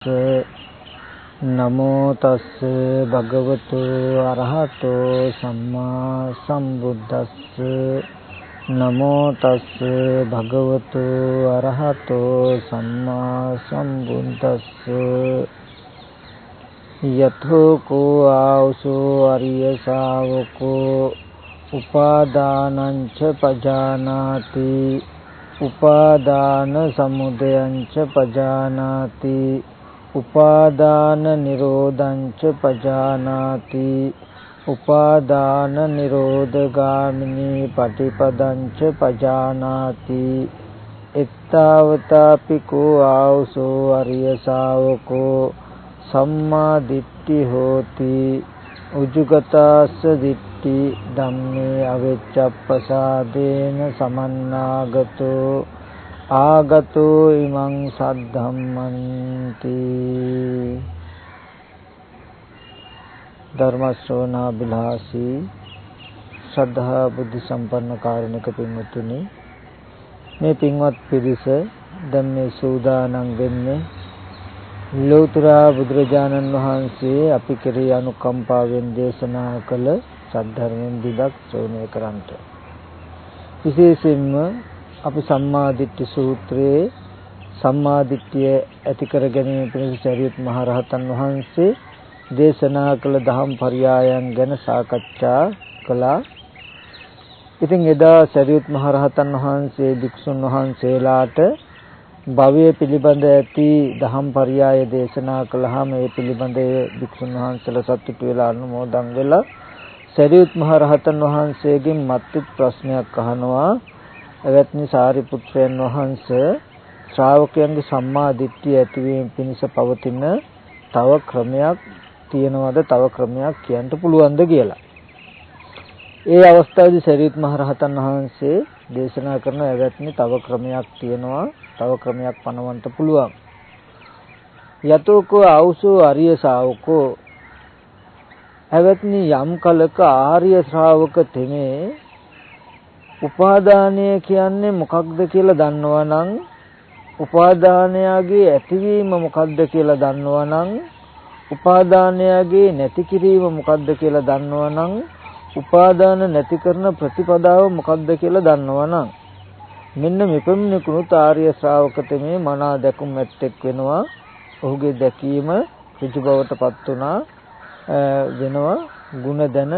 नमो तस्से भगवतो अरहतो सम्मा संबुद्दस्से नमो तस्से भगवतो अरहतो सम्मा संबुद्दस्से यथो को आउसो अरिय शावको उपादानंच पजानाति उपादान समुदयंच पजानाति उपादान निरोधंच पजानाति उपादान निरोधगामिनी पटिपदंच पजानाति इत्तावतापि को आउसो अरिय शावको सम्मा दिट्ठि होति उजुगतास्स दिट्ठि धम्मे अवेच्चप्रसादेन समन्नागतो आगतो इमं सद्धम्मन्ति धर्मश्रवणाभिलाषी श्रद्धा बुद्धि संपन्न कारुणिक पिंवතුනි මේ පින්වත් පිරිස දැන් මේ සූදානම් වෙන්නේ ලෝතර බුදුරජාණන් වහන්සේ අපි කෙරෙහි අනුකම්පාවෙන් දේශනා කළ සද්ධර්මයෙන් දිදක් ශ්‍රවණය කරන්ට විශේෂයෙන්ම අපි සම්මාදිට්ඨි සූත්‍රයේ සම්මාදිට්ඨිය ඇති කර ගැනීම පිණිස සරියුත් මහ රහතන් වහන්සේ දේශනා කළ දහම් පරයයන් ගැන සාකච්ඡා කළා. ඉතින් එදා සරියුත් මහ රහතන් වහන්සේ භික්ෂුන් වහන්සේලාට භවය පිළිබඳ ඇති දහම් පරයය දේශනා කළාම ඒ පිළිබඳව භික්ෂුන් වහන්සේලා සතුටු වෙලා අනුමෝදන් වෙලා සරියුත් මහ රහතන් වහන්සේගෙන් මත්ත් ප්‍රශ්නයක් අහනවා. එවත්නි සාරිපුත්‍රයන් වහන්සේ ශ්‍රාවකයන්ගේ සම්මා දිට්ඨිය ඇතිවීම පිණිස පවතින තව ක්‍රමයක් තියෙනවද? තව ක්‍රමයක් කියන්න පුළුවන්ද කියලා. ඒ අවස්ථාවේදී සරියුත් මහ රහතන් වහන්සේ දේශනා කරන එවත්නි තව ක්‍රමයක් තියෙනවා. තව ක්‍රමයක් පනවන්න පුළුවන්. යතෝකෝ ආවුසෝ ආර්ය ශාවකෝ එවත්නි යම් කලක ආර්ය ශ්‍රාවක තෙමේ උපාදානය කියන්නේ මොකක්ද කියලා දන්නවනම් උපාදානයගේ ඇතිවීම මොකක්ද කියලා දන්නවනම් උපාදානයගේ නැති කිරීම මොකක්ද කියලා දන්නවනම් උපාදාන නැති කරන ප්‍රතිපදාව මොකක්ද කියලා දන්නවනම් මෙන්න මෙපමණකුණුත් ආර්ය ශ්‍රාවකතමේ මනා දැකුම් ඇත්තෙක් වෙනවා. ඔහුගේ දැකීම ඍජු බවටපත් වෙනවා. ගුණ දැන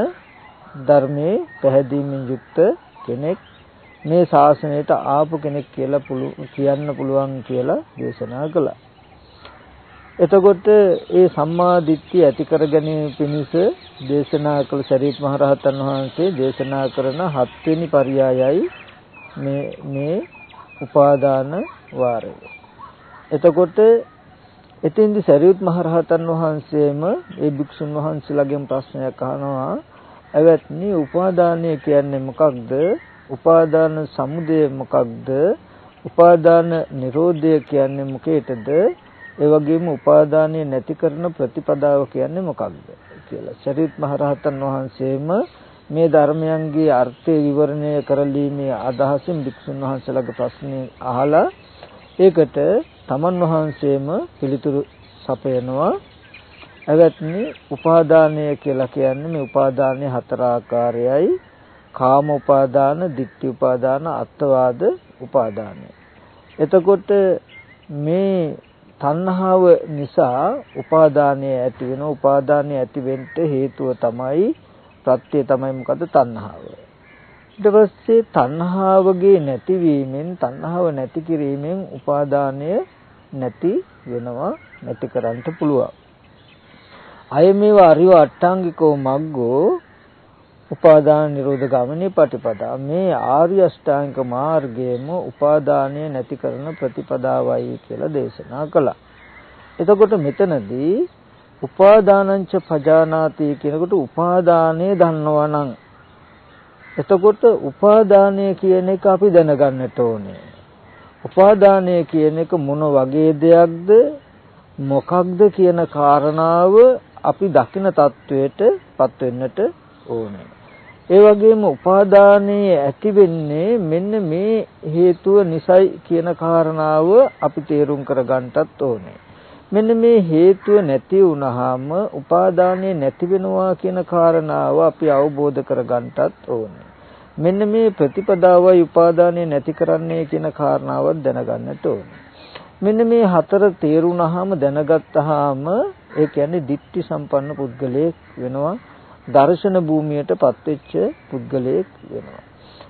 ධර්මයේ පැහැදීමෙන් යුක්ත කෙනෙක් මේ ශාසනයට ආපු කෙනෙක් කියලා කියන්න පුළුවන් කියලා දේශනා කළා. එතකොට ඒ සම්මා දිට්ඨිය ඇති කර ගැනීම පිණිස දේශනා කළ සරියුත් මහ රහතන් වහන්සේ දේශනා කරන 7 වෙනි පරයයයි මේ උපාදාන වාරය. එතකොට එතෙන්දි සරියුත් මහ රහතන් වහන්සේම ඒ භික්ෂුන් වහන්සේලාගෙන් ප්‍රශ්නයක් අහනවා. එවත්නි උපාදානය කියන්නේ මොකක්ද? උපාදාන සමුදය මොකක්ද? උපාදාන නිරෝධය කියන්නේ මොකේද? ඒ වගේම උපාදානය නැති කරන ප්‍රතිපදාව කියන්නේ මොකක්ද කියලා සරියුත් මහ රහතන් වහන්සේම මේ ධර්මයන්ගේ අර්ථය විවරණය කරලීමේ අදහසින් භික්ෂුන් වහන්සේලාගේ ප්‍රශ්නේ අහලා ඒකට තමන් වහන්සේම පිළිතුරු සපයනවා. එවත්නි උපාදානය කියලා කියන්නේ මේ උපාදානයේ 4 ආකාරයයි. කාම උපාදාන, ditthi උපාදාන, අත්වාද උපාදානය. එතකොට මේ තණ්හාව නිසා උපාදානය ඇති වෙන උපාදානය ඇති වෙන්න හේතුව තමයි ප්‍රත්‍ය තමයි මොකද? තණ්හාව. ඊට පස්සේ තණ්හාවගේ නැතිවීමෙන් තණ්හාව නැති කිරීමෙන් උපාදානය නැති වෙනවා, නැති කරන්න පුළුවන්. අයමේව අරිය අට්ඨාංගිකෝ මග්ගෝ උපාදාන නිරෝධ ගාමිනී පටිපදා. මේ ආර්ය අෂ්ටාංගික මාර්ගයේම උපාදානය නැති කරන ප්‍රතිපදාවයි කියලා දේශනා කළා. එතකොට මෙතනදී උපාදානංච පජානාති කියනකොට උපාදානය දන්නවා නම් එතකොට උපාදානය කියන එක අපි දැනගන්නට ඕනේ. උපාදානය කියන එක මොන වගේ දෙයක්ද මොකක්ද කියන කාරණාව අපි දකින තත්වයට පත් වෙන්නට ඕනේ. ඒ වගේම උපාදානයේ ඇති වෙන්නේ මෙන්න මේ හේතුව නිසයි කියන කාරණාව අපි තේරුම් කර ගන්නටත් ඕනේ. මෙන්න මේ හේතුව නැති වුණාම උපාදානය නැති වෙනවා කියන කාරණාව අපි අවබෝධ කරගන්නටත් ඕනේ. මෙන්න මේ ප්‍රතිපදාවයි උපාදානය නැති කරන්නේ කියන කාරණාවත් දැනගන්නට ඕනේ. මෙන්න මේ හතර තේරුණාම දැනගත්තාම ඒ කියන්නේ ditthi සම්පන්න පුද්ගලයෙක් වෙනවා. දර්ශන භූමියටපත් වෙච්ච පුද්ගලයෙක් වෙනවා.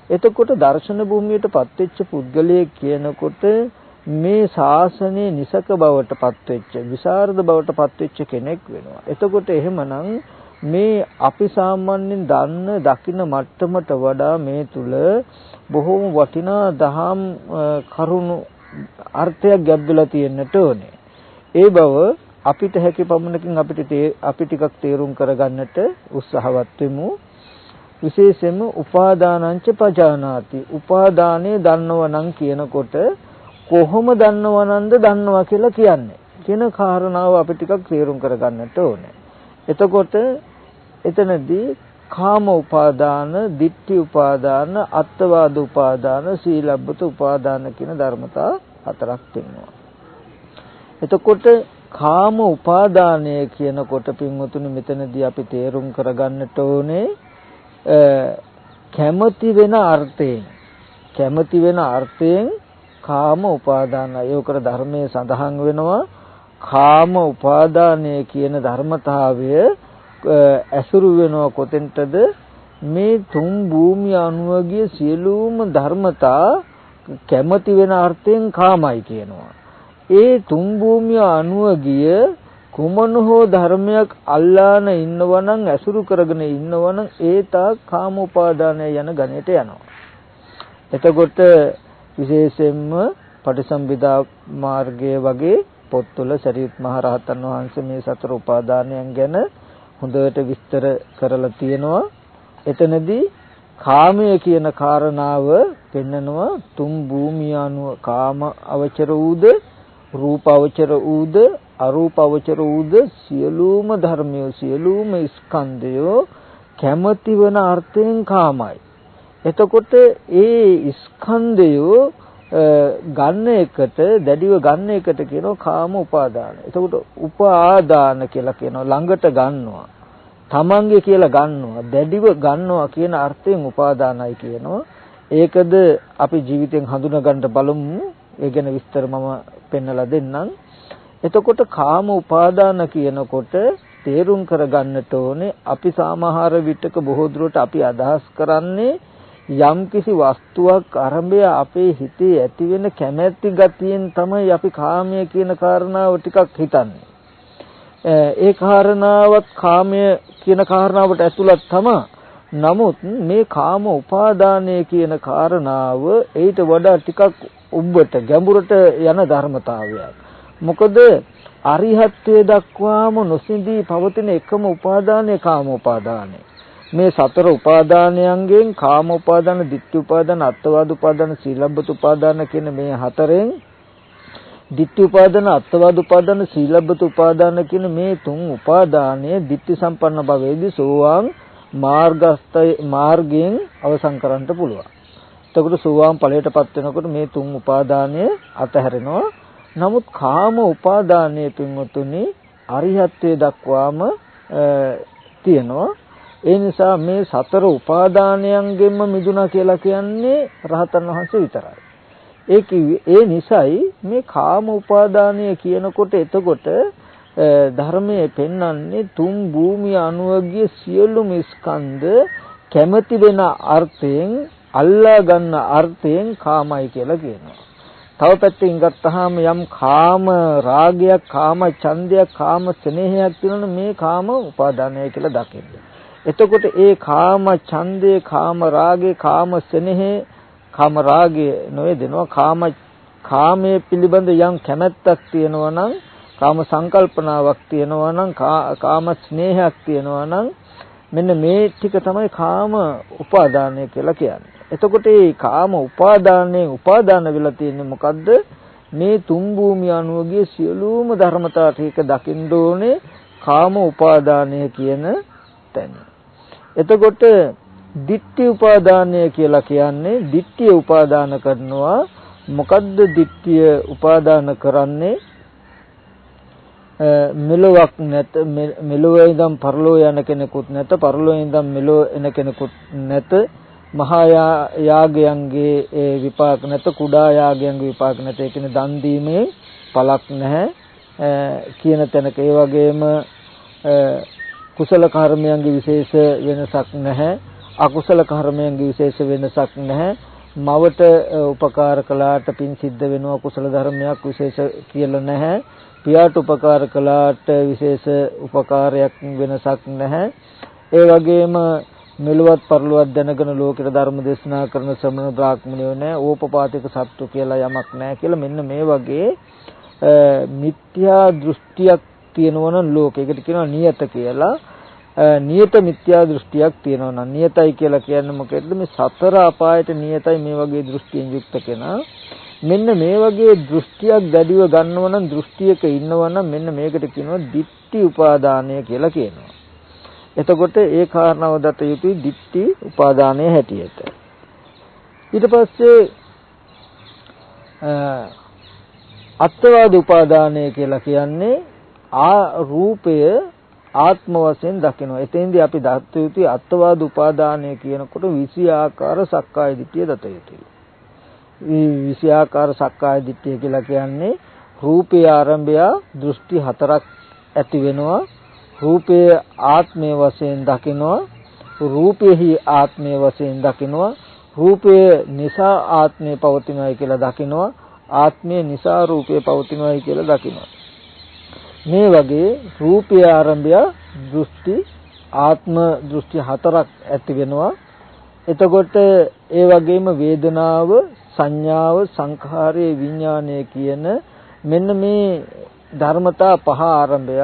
එතකොට දර්ශන භූමියටපත් වෙච්ච පුද්ගලයෙක් කියනකොට මේ ශාසනයේ නිසක බවටපත් වෙච්ච විසරද බවටපත් වෙච්ච කෙනෙක් වෙනවා. එතකොට එහෙමනම් මේ අපි සාමාන්‍යයෙන් දන්න දකින්න මට්ටමට වඩා මේ තුල බොහෝම වටිනා දහම් කරුණු අර්ථයක් ගැඹුලා තියෙන්නට ඕනේ. ඒ බව අපිට හැකි පමණකින් අපි ටිකක් තේරුම් කරගන්නට උත්සාහවත් වෙමු. විශේෂයෙන්ම උපාදානංච පජානාති. උපාදානේ දන්නවනම් කියනකොට කොහොම දන්නවනන්ද දන්නවා කියලා කියන්නේ කියන කාරණාව අපි ටිකක් තේරුම් කරගන්නට ඕනේ. එතකොට එතනදී කාම උපාදාන, ditthi උපාදාන, අත්වාද උපාදාන, සීලබ්බත උපාදාන කියන ධර්මතා හතරක් තියෙනවා. එතකොට කාම උපාදානය කියනකොට පින්වතුනි මෙතනදී අපි තේරුම් කරගන්නට ඕනේ කැමති වෙන අර්ථයෙන් කාම උපාදානය. ඒකර ධර්මයේ සඳහන් වෙනවා කාම උපාදානය කියන ධර්මතාවය ඇසුරු වෙනවා කොතෙන්ටද? මේ තුන් භූමිය අනුවගේ සියලුම ධර්මතා කැමති වෙන අර්ථයෙන් කාමයි කියනවා. ඒ තුන් භූමිය අනුවගිය කුමන හෝ ධර්මයක් අල්ලාන ඉන්නවනම් ඇසුරු කරගෙන ඉන්නවනම් ඒ තා කාම උපාදානය යන ගණයට යනවා. එතකොට විශේෂයෙන්ම පටිසම්භිදා මාර්ගය වගේ පොත්වල සරියුත් මහ රහතන් වහන්සේ මේ සතර උපාදානයන් ගැන හොඳට විස්තර කරලා තියෙනවා. එතනදී කාමය කියන කාරණාව පෙන්නනවා තුන් භූමිය අනුව කාම අවචර වූද, රූප අවචර වූද, අරූප අවචර වූද සියලුම ධර්මය, සියලුම ස්කන්ධය කැමති වන අර්ථයෙන් කාමයි. එතකොට ඒ ස්කන්ධය ගන්න එකට දැඩිව ගන්න එකට කියනවා කාම උපාදාන. එතකොට උපාදාන කියලා කියනවා ළඟට ගන්නවා, තමන්ගේ කියලා ගන්නවා, දැඩිව ගන්නවා කියන අර්ථයෙන් උපාදානයි කියනවා. ඒකද අපි ජීවිතෙන් හඳුනා ගන්න බලමු. ඒ ගැන විස්තර මම පෙන්නලා දෙන්නම්. එතකොට කාම උපාදාන කියනකොට තේරුම් කරගන්නට ඕනේ අපි සමහර විටක බොහෝ දුරට අපි අදහස් කරන්නේ යම්කිසි වස්තුවක් අරඹය අපේ හිතේ ඇති වෙන කැමැති ගතියෙන් තමයි අපි කාමය කියන කාරණාව ටිකක් හිතන්නේ. ඒ කාරණාවත් කාමය කියන කාරණාවට ඇතුළත් තමයි. නමුත් මේ කාම උපාදානය කියන කාරණාව ඊට වඩා ටිකක් උඹට ගැඹුරට යන ධර්මතාවයක්. මොකද අරිහත්ත්වයට දක්වාම නොසිඳී පවතින එකම උපාදානය කාම උපාදානය. මේ සතර උපාදානයන්ගෙන් කාම උපාදාන, ditthi උපාදාන, අත්වාද උපාදාන, සීලබ්බත උපාදාන කියන මේ හතරෙන් ditthi උපාදාන, අත්වාද උපාදාන, සීලබ්බත උපාදාන කියන මේ තුන් උපාදානයේ ditthi සම්පන්න භවයේදී සෝවාන් මාර්ගයෙන් අවසන් කරන්න පුළුවන්. එතකොට සෝවාන් ඵලයටපත් වෙනකොට මේ තුන් උපාදානය අතහැරෙනවා. නමුත් කාම උපාදානයේ පින්වතුනි අරිහත්ත්වයට දක්වාම තියෙනවා. ඒ නිසා මේ සතර උපාදානයන්ගෙන්ම මිදුණා කියලා කියන්නේ රහතන් වහන්සේ විතරයි. ඒ නිසායි මේ කාම උපාදානය කියනකොට එතකොට ධර්මයේ පෙන්වන්නේ තුන් භූමිය අනුවගේ සියලුම ස්කන්ධ කැමැති වෙන අර්ථයෙන් අල්ලා ගන්න අර්ථයෙන් කාමයි කියලා කියනවා. තව පැත්තකින් ගත්තාම යම් කාම රාගයක්, කාම ඡන්දයක්, කාම ස්නේහයක් තියෙනවනේ මේ කාම උපාදානය කියලා දකින්න. එතකොට ඒ කාම ඡන්දේ, කාම රාගේ, කාම ස්නේහේ, කාම රාගේ නොවේදෙනවා කාමයේ පිළිබඳ යම් කැමැත්තක් තියෙනවා නම්, කාම සංකල්පනාවක් තියෙනවා නම්, කාම ස්නේහයක් තියෙනවා නම් මෙන්න මේ ටික තමයි කාම උපාදානය කියලා කියන්නේ. එතකොට මේ කාම උපාදානයේ උපාදාන වෙලා තියෙන්නේ මොකද්ද? මේ තුන් භූමිය අනුවගේ සියලුම ධර්මතා ටික දකින්න ඕනේ කාම උපාදානය කියන තැන. එතකොට ditthi උපාදානය කියලා කියන්නේ ditthිය උපාදාන කරනවා. මොකද්ද ditthිය උපාදාන කරන්නේ? මෙලොවක් නැත, මෙලොවේ ඉඳන් පරලෝ යන කෙනෙකුත් නැත, පරලෝවේ ඉඳන් මෙලෝ එන කෙනෙකුත් නැත, මහා යාගයන්ගේ විපාක නැත, කුඩා යාගයන්ගේ විපාක නැත. ඒ කියන්නේ දන් දීමේ පළක් නැහැ කියන තැනක. ඒ වගේම කුසල කර්මයන්ගේ විශේෂ වෙනසක් නැහැ, අකුසල කර්මයන්ගේ විශේෂ වෙනසක් නැහැ. මවට උපකාර කළාට පින් සිද්ධ වෙනවා, කුසල ධර්මයක් විශේෂ කියලා නැහැ. පියාට උපකාර කළාට විශේෂ උපකාරයක් වෙනසක් නැහැ. ඒ වගේම මෙලොවත් පරලොවත් දැනගෙන ලෝකෙට ධර්ම දේශනා කරන ශ්‍රමණ බ්‍රාහ්මණයෝ නැහැ, ඕපපාතික සත්තු කියලා යමක් නැහැ කියලා මෙන්න මේ වගේ මිත්‍යා දෘෂ්ටියක් තියෙනවා නම් ලෝකයකට කියනවා නියත කියලා. නියත මිත්‍යා දෘෂ්ටියක් තියෙනවා නම්, නියතයි කියලා කියන්නේ මොකේද? මේ සතර අපායට නියතයි මේ වගේ දෘෂ්ටියෙන් යුක්ත කෙනා. මෙන්න මේ වගේ දෘෂ්ටියක් දැඩිව ගන්නව නම්, දෘෂ්ටියක ඉන්නව නම් මෙන්න මේකට කියනවා ditthi උපාදානය කියලා කියනවා. එතකොට ඒ කාරණාව දත යුතුයි ditthi උපාදානයේ හැටියට. ඊට පස්සේ අත්වාද උපාදානය කියලා කියන්නේ රූපය ආත්ම වශයෙන් දකිනවා. එතෙන්දී අපි දත යුතුයි අත්වාද උපාදානය කියනකොට 20 ආකාර සක්කාය දිට්ඨිය දත යුතුයි. 20 ආකාර සක්කාය දිට්ඨිය කියලා කියන්නේ රූපේ ආරම්භය දෘෂ්ටි 4ක් ඇති වෙනවා. රූපයේ ආත්මය වශයෙන් දකිනවා, රූපෙහි ආත්මය වශයෙන් දකිනවා, රූපය නිසා ආත්මය පවතිනවායි කියලා දකිනවා, ආත්මය නිසා රූපය පවතිනවායි කියලා දකිනවා. මේ වගේ රූපයේ ආරම්භය දෘෂ්ටි ආත්ම දෘෂ්ටි 4ක් ඇති වෙනවා. එතකොට ඒ වගේම වේදනාව, සංඥාව, සංඛාරය, විඥානය කියන මෙන්න මේ ධර්මතා පහ ආරම්භය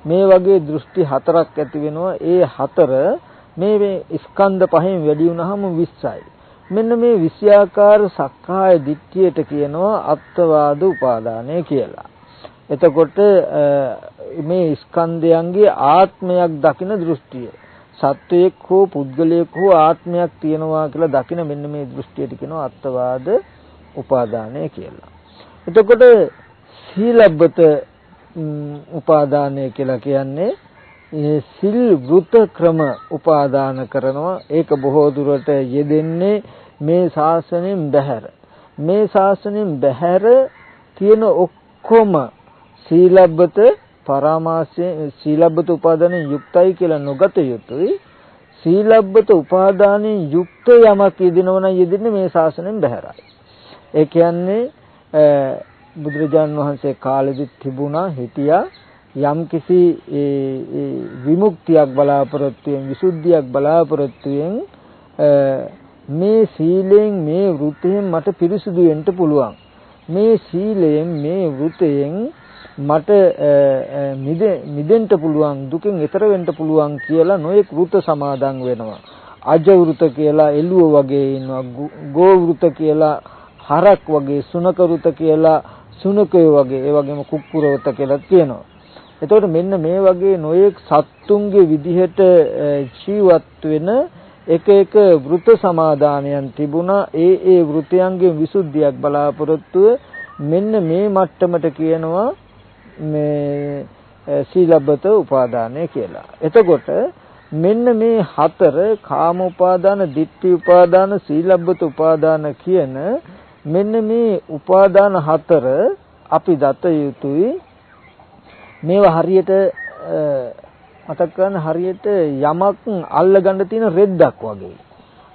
මේ වගේ දෘෂ්ටි 4ක් ඇති වෙනවා. ඒ 4 මේ ස්කන්ධ පහෙන් වැඩි වුණාම 20යි. මෙන්න මේ 20 ආකාර සක්කාය දිට්ඨියට කියනවා අත්වාද උපාදානය කියලා. එතකොට මේ ස්කන්ධයන්ගේ ආත්මයක් දකින දෘෂ්ටිය, සත්වයක් හෝ පුද්ගලයෙක් හෝ ආත්මයක් තියනවා කියලා දකින මෙන්න මේ දෘෂ්ටියට කියනවා අත්වාද උපාදානය කියලා. එතකොට සීලබ්බත උපාදානය කියලා කියන්නේ සිල් වෘත ක්‍රම උපාදාන කරනවා. ඒක බොහෝ දුරට යෙදෙන්නේ මේ ශාසනයෙන් බැහැර. මේ ශාසනයෙන් බැහැර තියෙන ඔක්කොම සීලබ්බත පරාමාසයෙන් සීලබ්බත උපාදානයෙන් යුක්තයි කියලා නොගත යුතුයි. සීලබ්බත උපාදානයෙන් යුක්ත යමක් යෙදෙනවා නම් යෙදෙන්නේ මේ ශාසනයෙන් බැහැරයි. ඒ කියන්නේ බුදුරජාණන් වහන්සේ කාලෙදි තිබුණා හිටියා යම්කිසි විමුක්තියක් බලාපොරොත්තු වෙන, විසුද්ධියක් බලාපොරොත්තු වෙන මේ සීලෙන් මේ වෘතයෙන් මට පිරිසුදු වෙන්න පුළුවන්, මේ සීලයෙන් මේ වෘතයෙන් මට මිදෙන්න පුළුවන්, දුකෙන් එතර වෙන්න පුළුවන් කියලා නොයෙක් වෘත සමාදන් වෙනවා. අජ වෘත කියලා එළුව වගේ ඉන්නවා, ගෝ වෘත කියලා හරක් වගේ, සුනක වෘත කියලා සුනකය වගේ, ඒ වගේම කුක්කුර වෘත කියලා කියනවා. එතකොට මෙන්න මේ වගේ නොයෙක් සත්තුන්ගේ විදිහට ජීවත් වෙන එක එක වෘත සමාදානයන් තිබුණා. ඒ වෘතයන්ගේ විසුද්ධියක් බලාපොරොත්තුව මෙන්න මේ මට්ටමට කියනවා මේ සීලබ්බත උපාදානය කියලා. එතකොට මෙන්න මේ 4 කාම උපාදාන, ditthi උපාදාන, සීලබ්බත උපාදාන කියන මෙන්න මේ උපාදාන 4 අපි දත යුතුයි. මේවා හරියට මතක් කරන්න හරියට යමක් අල්ලගන්න තියෙන රෙද්දක් වගේ.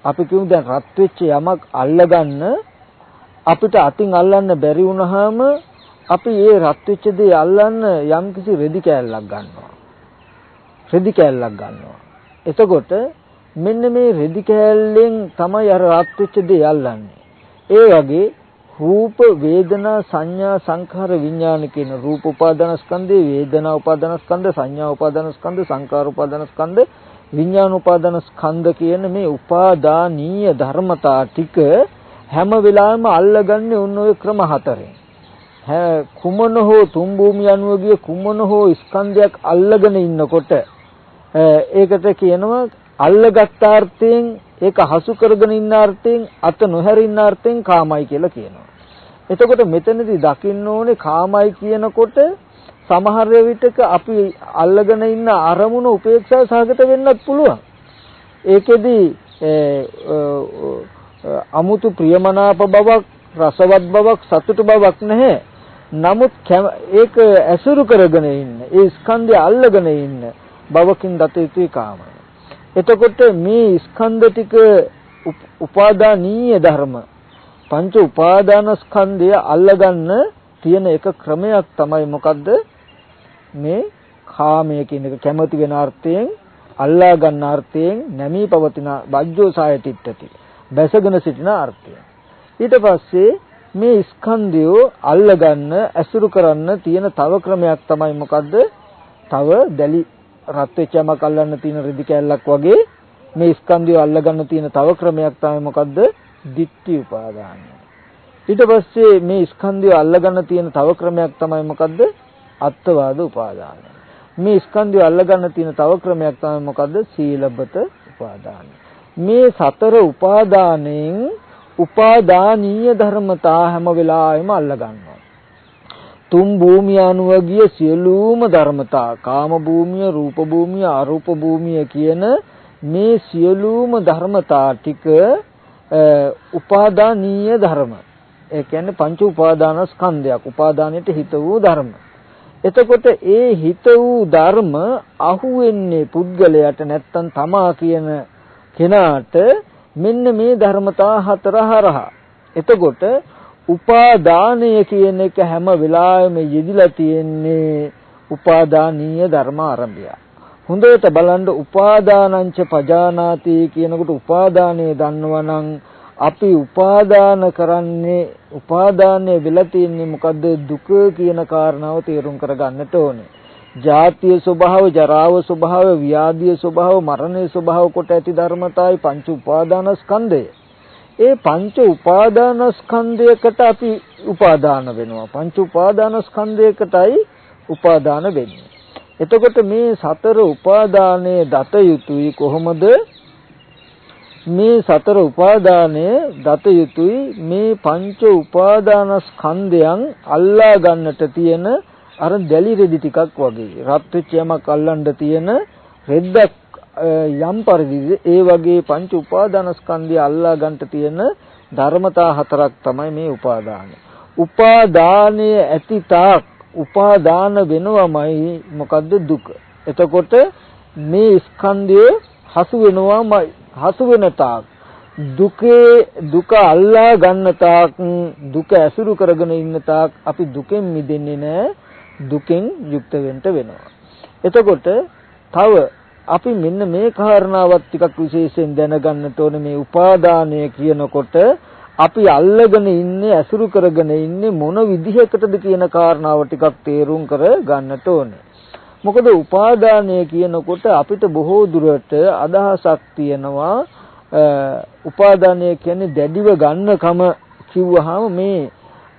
අපි කියමු දැන් රත් වෙච්ච යමක් අල්ලගන්න අපිට අතින් අල්ලන්න බැරි වුණාම අපි ඒ රත් වෙච්ච දේ අල්ලන්න යම්කිසි රෙදි කෑල්ලක් ගන්නවා. රෙදි කෑල්ලක් ගන්නවා. එතකොට මෙන්න මේ රෙදි කෑල්ලෙන් තමයි අර රත් වෙච්ච දේ අල්ලන්නේ. ඒ වගේ රූප, වේදනා, සංඥා, සංඛාර, විඥාන කියන රූප උපාදානස්කන්ධේ, වේදනා උපාදානස්කන්ධ, සංඥා උපාදානස්කන්ධ, සංඛාර උපාදානස්කන්ධ, විඥාන උපාදානස්කන්ධ කියන මේ උපාදානීය ධර්මතා ටික හැම වෙලාවෙම අල්ලගන්නේ ඔන්න ඔය ක්‍රම 4ෙන්. කුමන හෝ තුන් භූමිය අනුව ගිය කුමන හෝ ස්කන්ධයක් අල්ලගෙන ඉන්නකොට ඒකට කියනවා අල්ලගත් අර්ථයෙන්, ඒක හසු කරගෙන ඉන්න අර්ථයෙන්, අත නොහැර ඉන්න අර්ථයෙන් කාමයි කියලා කියනවා. එතකොට මෙතනදී දකින්න ඕනේ කාමයි කියනකොට සමහර විටක අපි අල්ලගෙන ඉන්න අරමුණ උපේක්ෂා සහගත වෙන්නත් පුළුවන්. ඒකෙදි අමුතු ප්‍රියමනාප බවක්, රසවත් බවක්, සතුට බවක් නැහැ. නමුත් ඒක ඇසුරු කරගෙන ඉන්න, ඒ ස්කන්ධය අල්ලගෙන ඉන්න බවකින් දත යුතුයි කාමය. එතකොට මේ ස්කන්ධ ටික උපාදානීය ධර්ම, පංච උපාදාන ස්කන්ධය අල්ලගන්න තියෙන එක ක්‍රමයක් තමයි මොකද්ද? මේ කාමය කියන එක කැමති වෙන අර්ථයෙන්, අල්ලා ගන්න අර්ථයෙන්, නැමී පවතින වජ්ජෝසාය තිට්ඨති, බැසගෙන සිටින අර්ථය. ඊට පස්සේ මේ ස්කන්ධය අල්ලගන්න, ඇසුරු කරන්න තියෙන තව ක්‍රමයක් තමයි මොකද්ද? තව දැලි රත් වෙච්ච යමක් අල්ලන්න තියෙන රෙදි කැල්ලක් වගේ මේ ස්කන්ධය අල්ලගන්න තියෙන තව ක්‍රමයක් තමයි මොකද්ද? ditthi උපාදානය. ඊට පස්සේ මේ ස්කන්ධය අල්ලගන්න තියෙන තව ක්‍රමයක් තමයි මොකද්ද? අත්වාද උපාදානය. මේ ස්කන්ධය අල්ලගන්න තියෙන තව ක්‍රමයක් තමයි මොකද්ද? සීලබ්බත උපාදානය. මේ සතර උපාදානෙන් උපාදානීය ධර්මතා හැම වෙලාවෙම අල්ලගන්නවා. තුන් භූමිය අනුව ගිය සියලුම ධර්මතා, කාම භූමිය, රූප භූමිය, අරූප භූමිය කියන මේ සියලුම ධර්මතා ටික උපාදානීය ධර්ම. ඒ කියන්නේ පංච උපාදාන ස්කන්ධයක්, උපාදානයට හිත වූ ධර්ම. එතකොට ඒ හිත වූ ධර්ම අහුවෙන්නේ පුද්ගලයාට නැත්තම් තමා කියන කෙනාට මෙන්න මේ ධර්මතා හතර හරහා. එතකොට උපාදානය කියන එක හැම වෙලාවෙම යෙදිලා තියෙන්නේ උපාදානීය ධර්ම ආරම්භය. හොඳට බලන්න උපාදානංච පජානාති කියනකොට උපාදානය දන්නවනම් අපි උපාදාන කරන්නේ, උපාදානය වෙලා තියෙන්නේ මොකද්ද? දුක කියන කාරණාව තේරුම් කරගන්නට ඕනේ. ජාතිය ස්වභාව, ජරාව ස්වභාව, ව්‍යාධිය ස්වභාව, මරණයේ ස්වභාව කොට ඇති ධර්මතාවයි පංච උපාදාන ස්කන්ධය. ඒ පංච උපාදාන ස්කන්ධයකට අපි උපාදාන වෙනවා. පංච උපාදාන ස්කන්ධයකටයි උපාදාන වෙන්නේ. එතකොට මේ සතර උපාදානයේ දත යුතුයි කොහොමද? මේ සතර උපාදානයේ දත යුතුයි මේ පංච උපාදාන ස්කන්ධයන් අල්ලා ගන්නට තියෙන අර දැලි රෙදි ටිකක් වගේ, රත් වෙච්ච යමක් අල්ලන්න තියෙන රෙද්දක් යම් පරිදිද ඒ වගේ පංච උපාදාන ස්කන්ධය අල්ලා ගන්නට තියෙන ධර්මතා හතරක් තමයි මේ උපාදාන. උපාදානයේ ඇති තාක් උපාදාන වෙනවමයි මොකද්ද? දුක. එතකොට මේ ස්කන්ධය හසු වෙනවමයි. හසු වෙන තාක් දුක අල්ලා ගන්න තාක්, දුක ඇසුරු කරගෙන ඉන්න තාක් අපි දුකෙන් මිදෙන්නේ නැහැ. දුකෙන් යුක්ත වෙන්න වෙනවා. එතකොට තව අපි මෙන්න මේ කාරණාවත් ටිකක් විශේෂයෙන් දැනගන්නට ඕනේ. මේ උපාදානය කියනකොට අපි අල්ලගෙන ඉන්නේ, ඇසුරු කරගෙන ඉන්නේ මොන විදිහකටද කියන කාරණාව ටිකක් තේරුම් කර ගන්නට ඕනේ. මොකද උපාදානය කියනකොට අපිට බොහෝ දුරට අදහසක් තියෙනවා. උපාදානය කියන්නේ දැඩිව ගන්නකම කිව්වහම මේ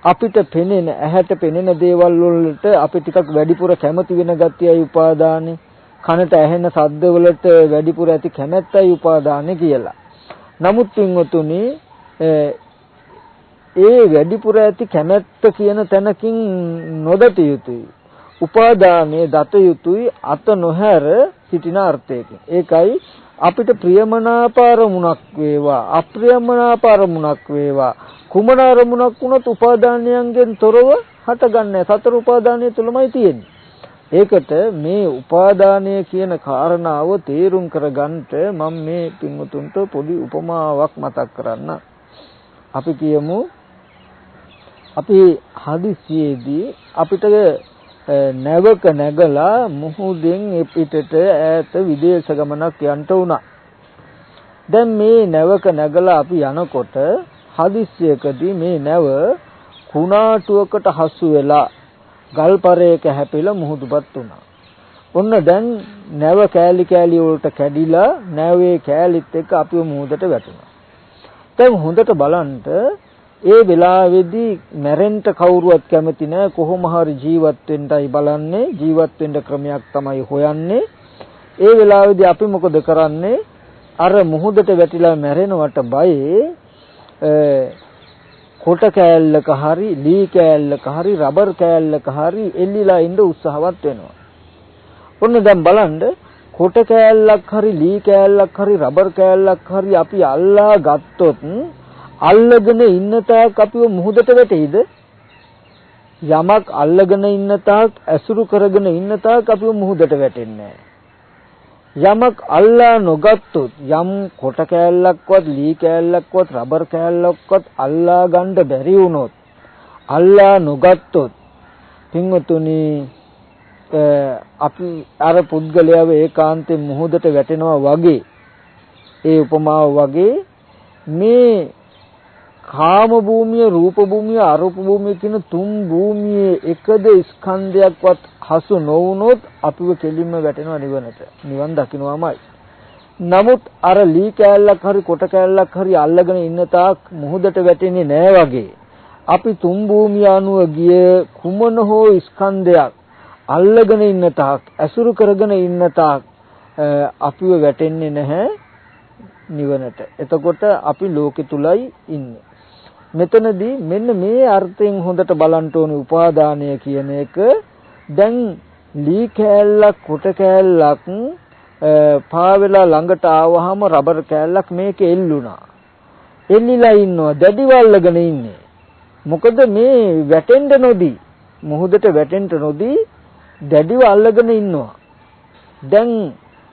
අපිට පෙනෙන, ඇහැට පෙනෙන දේවල් වලට අපි ටිකක් වැඩිපුර කැමති වෙන ගතියයි උපාදානෙ. කනට ඇහෙන ශබ්ද වලට වැඩිපුර ඇති කැමැත්තයි උපාදානෙ කියලා. නමුත් පින්වතුනි ඒ වැඩිපුර ඇති කැමැත්ත කියන තැනකින් නොදත යුතුයි. උපාදානයේ දත යුතුයි අත නොහැර සිටින අර්ථයකින්. ඒකයි අපිට ප්‍රියමනාප අරමුණක් වේවා, අප්‍රියමනාප අරමුණක් වේවා, කුමන අරමුණක් වුණත් උපාදානයන්ගෙන් තොරව හටගන්නේ. සතර උපාදානය තුලමයි තියෙන්නේ. ඒකට මේ උපාදානය කියන කාරණාව තේරුම් කරගන්නට මම මේ පින්වතුන්ට පොඩි උපමාවක් මතක් කරන්න. අපි කියමු අපි හදිසියේදී අපිට නැවක නැගලා මුහුදෙන් පිටට ඈත විදේශ ගමනක් යන්න වුණා. දැන් මේ නැවක නැගලා අපි යනකොට හදිස්සියකදී මේ නැව කුණාටුවකට හසු වෙලා ගල්පරයක හැපිලා මුහුදුපත් වුණා. ඔන්න දැන් නැව කෑලි කෑලි වලට කැඩිලා නැවේ කෑලිත් එක්ක අපිව මුහුදට වැටුණා. දැන් හොඳට බලන්න ඒ වෙලාවේදී මැරෙන්න කවුරුවත් කැමති නැහැ. කොහොම හරි ජීවත් වෙන්නයි බලන්නේ. ජීවත් වෙන්න ක්‍රමයක් තමයි හොයන්නේ. ඒ වෙලාවේදී අපි මොකද කරන්නේ? අර මුහුදට වැටිලා මැරෙනවට බයේ කොට කෑල්ලක හරි ලී කෑල්ලක හරි රබර් කෑල්ලක හරි එල්ලිලා ඉන්න උත්සාහවත් වෙනවා. ඔන්න දැන් බලන්න කොට කෑල්ලක් හරි ලී කෑල්ලක් හරි රබර් කෑල්ලක් හරි අපි අල්ලා ගත්තොත් අල්ලගෙන ඉන්න තාක් අපිව මුහුදට වැටෙයිද? යමක් අල්ලගෙන ඉන්න තාක් ඇසුරු කරගෙන ඉන්න තාක් අපිව මුහුදට වැටෙන්නේ යමක් අල්ලා නොගත්තොත් යම් කොට කෑල්ලක්වත් ලී කෑල්ලක්වත් රබර් කෑල්ලක්වත් අල්ලා ගන්න බැරි වුණොත් අල්ලා නොගත්තොත් පින්වතුනි අපි අර පුද්ගලයාව ඒකාන්තයෙන් මුහුදට වැටෙනවා වගේ ඒ උපමාව වගේ මේ කාම භූමිය රූප භූමිය අරූප භූමිය කියන තුන් භූමියේ එකද ස්කන්ධයක්වත් හසු නොවුනොත් අපිව කෙලින්ම වැටෙනවා නිවනට. නිවන් දකින්නවාමයි. නමුත් අර ලී කෑල්ලක් හරි කොට කෑල්ලක් හරි අල්ලගෙන ඉන්න තාක් මුහුදට වැටෙන්නේ නෑ වගේ. අපි තුන් භූමිය අනුව ගිය කුමන හෝ ස්කන්ධයක් අල්ලගෙන ඉන්න තාක් ඇසුරු කරගෙන ඉන්න තාක් අපිව වැටෙන්නේ නැහැ නිවනට. එතකොට අපි ලෝකෙ තුලයි ඉන්නේ. මෙතනදී මෙන්න මේ අර්ථයෙන් හොඳට බලන්න ඕනේ උපාදානය කියන එක. දැන් ලී කෑල්ලක් කොට කෑල්ලක් පාවෙලා ළඟට ආවහම රබර් කෑල්ලක් මේක එල්ලුණා. එල්ලිලා ඉන්නවා දැඩිව අල්ලගෙන ඉන්නේ. මොකද මේ වැටෙන්න නොදී මුහුදට වැටෙන්න නොදී දැඩිව අල්ලගෙන ඉන්නවා. දැන්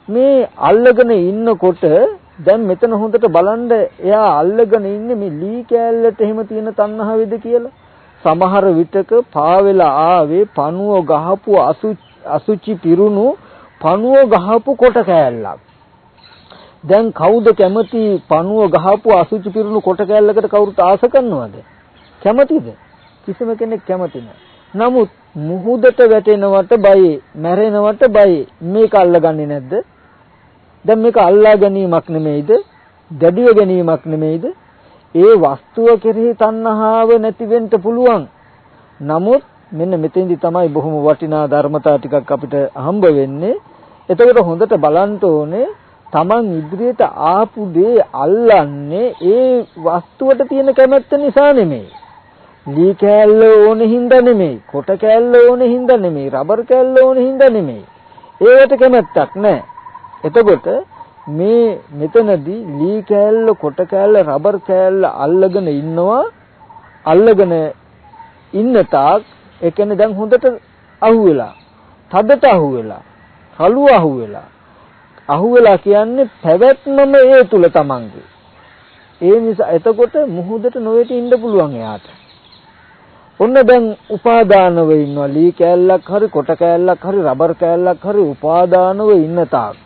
මේ අල්ලගෙන ඉන්නකොට දැන් මෙතන හොඳට බලන්න එයා අල්ලගෙන ඉන්නේ මේ ලී කෑල්ලට එහෙම තියෙන තණ්හාවේද කියලා. සමහර විටක පාවෙලා ආවේ පණුව ගහපු අසුචි පිරුණු පණුව ගහපු කොට කෑල්ලක්. දැන් කවුද කැමති පණුව ගහපු අසුචි පිරුණු කොට කෑල්ලකට කවුරුත් ආස කරනවද? කැමතිද? කිසිම කෙනෙක් කැමති නැහැ. නමුත් මුහුදට වැටෙනවට බයයි, මැරෙනවට බයයි. මේක අල්ලගන්නේ නැද්ද? දැන් මේක අල්ලා ගැනීමක් නෙමෙයිද? දැඩිව ගැනීමක් නෙමෙයිද? ඒ වස්තුව කෙරෙහි තණ්හාව නැති වෙන්න පුළුවන්. නමුත් මෙන්න මෙතෙන්දි තමයි බොහොම වටිනා ධර්මතා ටිකක් අපිට හම්බ වෙන්නේ. එතකොට හොඳට බලන්න ඕනේ Taman ඉදිරියට ආපු දේ අල්ලන්නේ ඒ වස්තුවට තියෙන කැමැත්ත නිසා නෙමෙයි. ලී කෑල්ල ඕනේ හින්දා නෙමෙයි, කොට කෑල්ල ඕනේ හින්දා නෙමෙයි, රබර් කෑල්ල ඕනේ හින්දා නෙමෙයි. ඒවට කැමැත්තක් නැහැ. එතකොට මේ මෙතනදී ලී කෑල්ල කොට කෑල්ල රබර් කෑල්ල අල්ලගෙන ඉන්නවා. අල්ලගෙන ඉන්න තාක් ඒ කියන්නේ දැන් හොඳට අහුවෙලා, තදට අහුවෙලා, කළුව අහුවෙලා කියන්නේ පැවැත්මම ඒ තුල තමන්ගේ. ඒ නිසා එතකොට මුහුදට නොවේටි ඉන්න පුළුවන් එයාට. ඔන්න දැන් උපාදානව ඉන්නවා. ලී කෑල්ලක් හරි කොට කෑල්ලක් හරි රබර් කෑල්ලක් හරි උපාදානව ඉන්න තාක්,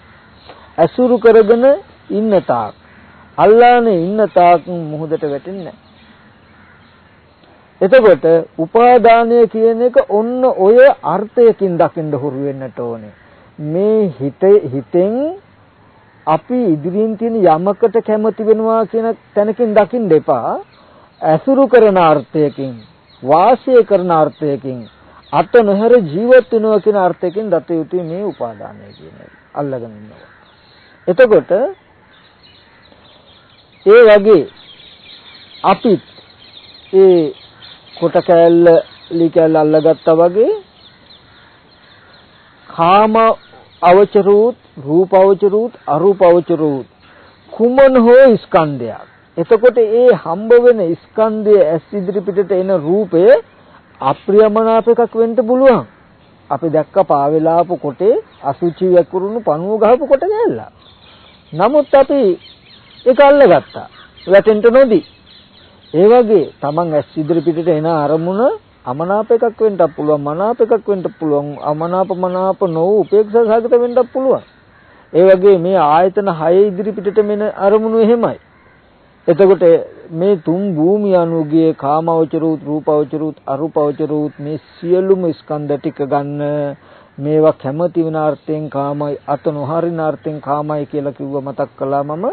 ඇසුරු කරගෙන ඉන්න තාක්, අල්ලානේ ඉන්න තාක් මුහුදට වැටෙන්නේ නැහැ. එතකොට උපාදානය කියන එක ඔන්න ඔය අර්ථයකින් දකින්න හුරු වෙන්නට ඕනේ. මේ හිතෙන් අපි ඉදිරියෙන් තියෙන යමකට කැමති වෙනවා කියන තැනකින් දකින්න එපා. ඇසුරු කරන අර්ථයකින්, වාසය කරන අර්ථයකින්, අත නොහැර ජීවත් වෙනවා කියන අර්ථයකින් දත යුතුයි මේ උපාදානය කියන එක. අල්ලගෙන ඉන්නවා. එතකොට ඒ වගේ අපිත් ඒ කොට කෑල්ල ලී කෑල්ල අල්ලගත්තා වගේ කාම අවචරූත් රූප අවචරූත් අරූප අවචරූත් කුමන හෝ ස්කන්ධයක්. එතකොට ඒ හම්බ වෙන ස්කන්ධය ඇස් ඉදිරි පිටට එන රූපය අප්‍රියමනාප එකක් වෙන්න පුළුවන්. අපි දැක්ක පාවෙලාපු කොටේ අසුචි වැකුරුණු පණුව ගහපු කොට ගෑල්ලා. නමුත් අපි ඒක අල්ලගත්තා වැටෙන්න නොදී. ඒ වගේ Taman ඇස් ඉදිරි පිටට එන අරමුණ අමනාප එකක් වෙන්නත් පුළුවන්, මනාප එකක් වෙන්නත් පුළුවන්, අමනාප මනාප නොවු උපේක්ෂා සහගත වෙන්නත් පුළුවන්. ඒ වගේ මේ ආයතන 6 ඉදිරි පිටට මෙන අරමුණු එහෙමයි. එතකොට මේ තුන් භූමිය අනුගියේ කාමවචරූත් රූපවචරූත් අරූපවචරූත් මේ සියලුම ස්කන්ධ ටික ගන්න මේවා කැමති වෙන අර්ථයෙන් කාමයි, අත නොහරින අර්ථයෙන් කාමයි කියලා කිව්ව මතක් කළා මම.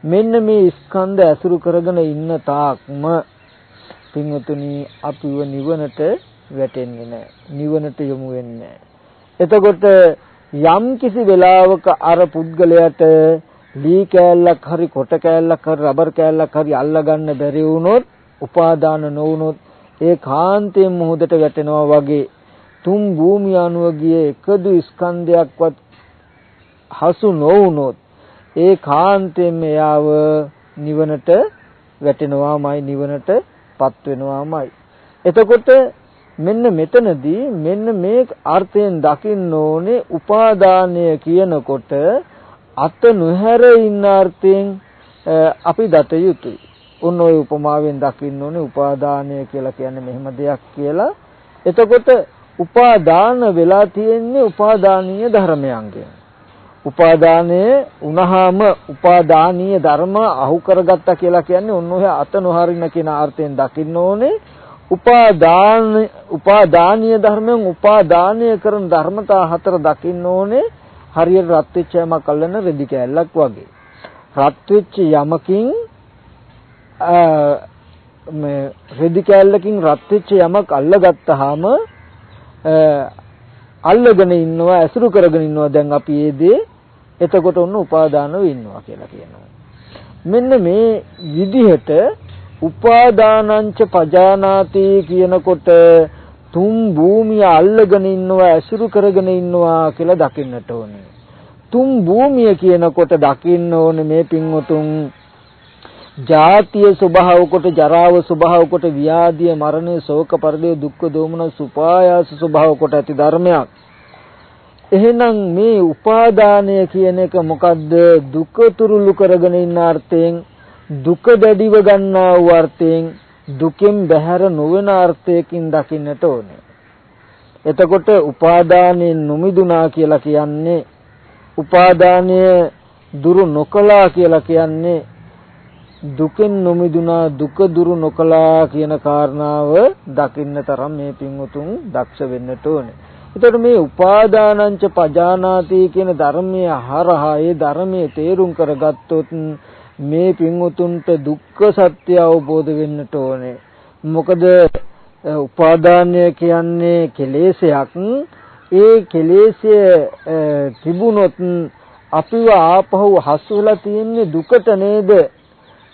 මෙන්න මේ ස්කන්ධ ඇසුරු කරගෙන ඉන්න තාක්ම පින්වතුනි අපිව නිවනට වැටෙන්නේ නැහැ. නිවනට යොමු වෙන්නේ නැහැ. එතකොට යම් කිසි වෙලාවක අර පුද්ගලයාට ලී කෑල්ලක් හරි කොට කෑල්ලක් හරි රබර් කෑල්ලක් හරි අල්ලා ගන්න බැරි වුණොත් උපාදාන නොවුනොත් ඒකාන්තයෙන් මොහොතට වැටෙනවා වගේ තුන් භූමිය අනුව ගියේ එකදු ස්කන්ධයක්වත් හසු නොවුනොත් ඒකාන්තයෙන් එයාව නිවනට වැටෙනවාමයි නිවනටපත් වෙනවාමයි. එතකොට මෙන්න මෙතනදී මෙන්න මේ අර්ථයෙන් දකින්න ඕනේ උපාදානය කියනකොට අත නොහැර ඉන්න අර්ථයෙන් අපි දත යුතුයි. ඔන්න ඔය උපමාවෙන් දකින්න ඕනේ උපාදානය කියලා කියන්නේ මෙහෙම දෙයක් කියලා. එතකොට උපාදාන වෙලා තියෙන්නේ උපාදානීය ධර්මයන්ගෙන්. උපාදානය වුණාම උපාදානීය ධර්ම අහු කරගත්තා කියලා කියන්නේ ඔන්න ඔය අත නොහරින කියන අර්ථයෙන් දකින්න ඕනේ. උපාදානීය ධර්මයෙන් උපාදානය කරන ධර්මතා හතර දකින්න ඕනේ. හරියට රත් වෙච්ච යමක් අල්ලන රෙදි කෑල්ලක් වගේ. රත් වෙච්ච යමකින් මේ රෙදි කෑල්ලකින් රත් වෙච්ච යමක් අල්ලගත්තාම අල්ලගෙන ඉන්නවා ඇසුරු කරගෙන ඉන්නවා දැන් අපි ඒ දේ එතකොට ඔන්න උපාදානව ඉන්නවා කියලා කියනවා. මෙන්න මේ විදිහට උපාදානංච පජානාති කියනකොට තුන් භූමිය අල්ලගෙන ඉන්නවා ඇසුරු කරගෙන ඉන්නවා කියලා දකින්නට ඕනේ. තුන් භූමිය කියනකොට දකින්න ඕනේ මේ පින්වතුන් ජාතිය ස්වභාව කොට ජරාව ස්වභාව කොට ව්‍යාධිය මරණය ශෝක පරිදේ දුක්ඛ දෝමන සුපායාස ස්වභාව කොට ඇති ධර්මයක්. එහෙනම් මේ උපාදානය කියන එක මොකද්ද? දුක තුරුළු කරගෙන ඉන්න අර්ථයෙන් දුක දැඩිව ගන්නා වූ අර්ථයෙන් දුකෙන් බැහැර නොවන අර්ථයකින් දකින්නට ඕනේ. එතකොට උපාදානයෙන් නොමිදුණා කියලා කියන්නේ උපාදානය දුරු නොකළා කියලා කියන්නේ දුකෙන් නොමිදුණා දුක දුරු නොකළා කියන කාරණාව දකින්න තරම් මේ පින්වතුන් දක්ෂ වෙන්නට ඕනේ. එතකොට මේ උපාදානංච පජානාති කියන ධර්මයේ හරහා ඒ ධර්මයේ තේරුම් කරගත්තොත් මේ පින්වතුන්ට දුක්ඛ සත්‍ය අවබෝධ වෙන්නට ඕනේ. මොකද උපාදානය කියන්නේ කෙලෙසයක්. ඒ කෙලෙසය තිබුණොත් අපිව ආපහු හසු වෙලා තියෙන්නේ දුකට නේද?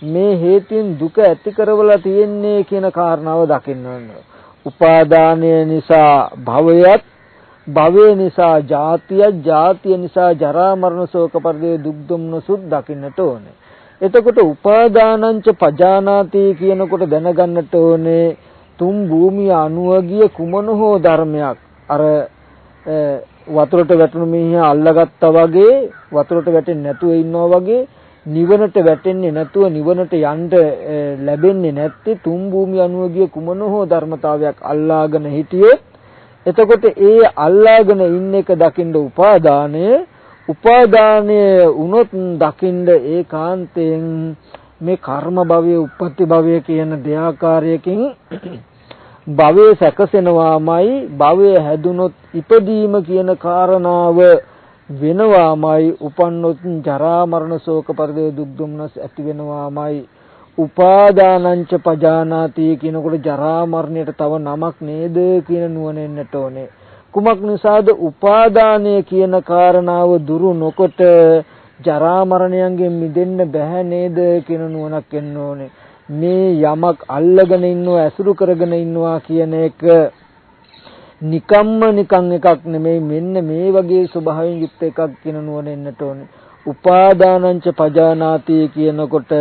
මේ හේතුන් දුක ඇති කරවලා තියෙන්නේ කියන කාරණාව දකින්න ඕනේ. උපාදානය නිසා භවයත් භවය නිසා ජාතිය ජාතිය නිසා ජරා මරණ ශෝක පරිදේ දුක් දුම්නසුත් දකින්නට ඕනේ. එතකොට උපාදානංච පජානාති කියනකොට දැනගන්නට ඕනේ තුන් භූමිය අනුවගිය කුමන හෝ ධර්මයක් අර වතුරට වැටුණු මිනිහා අල්ලගත්තා වගේ වතුරට වැටෙන්නේ නැතුව ඉන්නවා වගේ නිවනට වැටෙන්නේ නැතුව නිවනට යන්න ලැබෙන්නේ නැත්තේ තුන් භූමිය අනුවගිය කුමන හෝ ධර්මතාවයක් අල්ලාගෙන හිටියොත් එතකොට ඒ අල්ලාගෙන ඉන්න එක දකින්න උපාදානය වුණොත් දකින්න ඒකාන්තයෙන් මේ කර්ම භවයේ උප්පත්ති භවයේ කියන දෙආකාරයකින් භවයේ සැකසෙනවාමයි භවයේ හැදුනොත් ඉපදීම කියන කාරණාව වෙනවාමයි උපන්නොත් ජරා මරණ ශෝක පරිදේ දුක් දුම්නස් ඇති වෙනවාමයි උපාදානංච පජානාති කියනකොට ජරා මරණයට තව නමක් නේද කියන නුවණ එන්නට ඕනේ. කුමක් නිසාද උපාදානය කියන කාරණාව දුරු නොකොට ජරා මරණයන්ගෙන් මිදෙන්න බෑ නේද කියන නුවණක් එන්න ඕනේ. මේ යමක් අල්ලගෙන ඉන්නවා ඇසුරු කරගෙන ඉන්නවා කියන එක නිකම්ම නිකන් එකක් නෙමෙයි මෙන්න මේ වගේ ස්වභාවයෙන් යුක්ත එකක් කියන නුවණ එන්නට ඕනේ. උපාදානංච පජානාති කියනකොට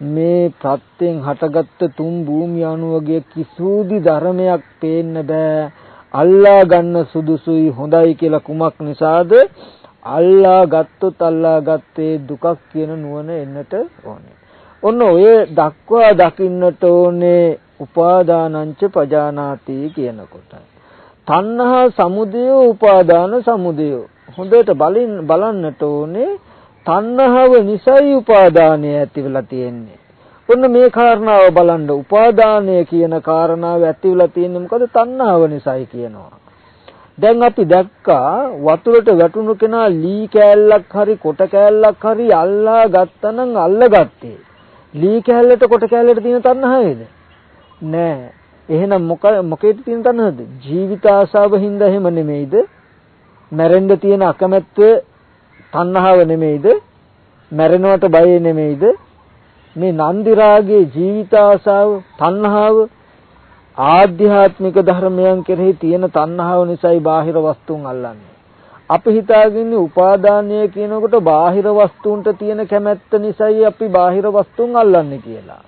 මේ ප්‍රත්‍යයෙන් හටගත්ත තුන් භූමිය අනුවගේ කිසුදි ධර්මයක් පේන්න බෑ. අල්ලා ගන්න සුදුසුයි හොඳයි කියලා කුමක් නිසාද? අල්ලා ගත්තොත් අල්ලා ගත්තේ දුකක් කියන නුවණ එන්නට ඕනේ. ඔන්න ඔය දක්වා දකින්නට ඕනේ උපාදානංච පජානාති කියනකොට. තණ්හා සමුදය උපාදාන සමුදය. හොඳට බලන්නට ඕනේ තණ්හාව නිසයි උපාදානය ඇති වෙලා තියෙන්නේ. ඔන්න මේ කාරණාව බලන්න උපාදානය කියන කාරණාව ඇති වෙලා තියෙන්නේ මොකද? තණ්හාව නිසයි කියනවා. දැන් අපි දැක්කා වතුරට වැටුණු කෙනා ලී කෑල්ලක් හරි කොට කෑල්ලක් හරි අල්ලා ගත්තනම් අල්ලගත්තේ. ලී කෑල්ලට කොට කෑල්ලට තියෙන තණ්හාවේද? නෑ. එහෙනම් මොකේද තියෙන තණ්හාවද? ජීවිත ආශාව හින්දා එහෙම නෙමෙයිද? මැරෙන්න තියෙන අකමැත්ත තණ්හාව නෙමෙයිද? මැරෙනවට බය නෙමෙයිද? මේ නන්දි රාගයේ ජීවිත ආසාව, තණ්හාව ආධ්‍යාත්මික ධර්මයන් කෙරෙහි තියෙන තණ්හාව නිසායි බාහිර වස්තුන් අල්ලන්නේ. අපි හිතාගන්නේ උපාදානය කියනකොට බාහිර වස්තුන්ට තියෙන කැමැත්ත නිසායි අපි බාහිර වස්තුන් අල්ලන්නේ කියලා.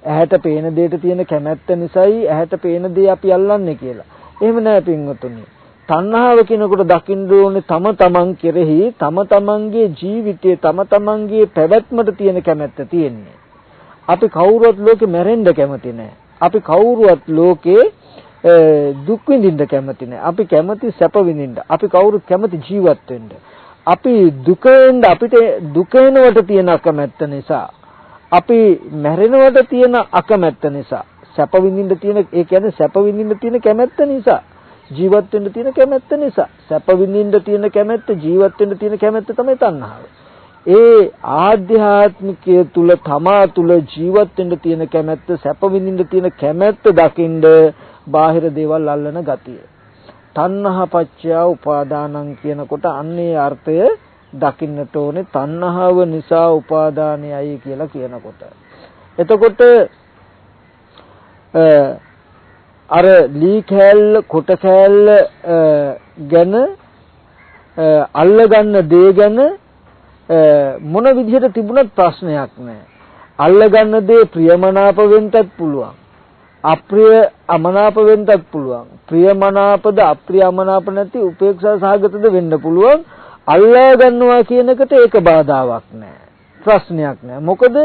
ඇහැට පේන දෙයට තියෙන කැමැත්ත නිසායි ඇහැට පේන දේ අපි අල්ලන්නේ කියලා. එහෙම නෑ පින්වතුනි. තණ්හාව කියනකොට දකින්න ඕනේ තම තමන් කෙරෙහි තම තමන්ගේ ජීවිතයේ තම තමන්ගේ පැවැත්මට තියෙන කැමැත්ත තියෙන්නේ. අපි කවුරුවත් ලෝකේ මැරෙන්න කැමති නෑ. අපි කවුරුවත් ලෝකේ දුක් විඳින්න කැමති නෑ. අපි කැමති සැප විඳින්න. අපි කවුරුත් කැමති ජීවත් වෙන්න. අපි දුකෙන් අපිට දුක වෙනවට තියෙන අකමැත්ත නිසා, අපි මැරෙනවට තියෙන අකමැත්ත නිසා, සැප විඳින්න තියෙන ඒ කියන්නේ සැප විඳින්න තියෙන කැමැත්ත නිසා, ජීවත් වෙන්න තියෙන කැමැත්ත නිසා, සැප විඳින්න තියෙන කැමැත්ත, ජීවත් වෙන්න තියෙන කැමැත්ත තමයි තණ්හාව. ඒ ආධ්‍යාත්මිකය තුල තමා තුල ජීවත් වෙන්න තියෙන කැමැත්ත, සැප විඳින්න තියෙන කැමැත්ත දකින්ද බාහිර දේවල් අල්ලන ගතිය. තණ්හා පච්චය උපාදානං කියනකොට අන්නේ අර්ථය දකින්නට ඕනේ. තණ්හාව නිසා උපාදානයයි කියලා කියනකොට. එතකොට අර ලී කෑල්ල කොට කෑල්ල ගැන අල්ලගන්න දේ ගැන මොන විදිහට තිබුණත් ප්‍රශ්නයක් නැහැ. අල්ලගන්න දේ ප්‍රියමනාප වෙන්නත් පුළුවන්. අප්‍රිය අමනාප වෙන්නත් පුළුවන්. ප්‍රියමනාපද අප්‍රියමනාප නැති උපේක්ෂා සහගතද වෙන්න පුළුවන්. අල්ලා ගන්නවා කියන එකට ඒක බාධාවක් නැහැ. ප්‍රශ්නයක් නැහැ. මොකද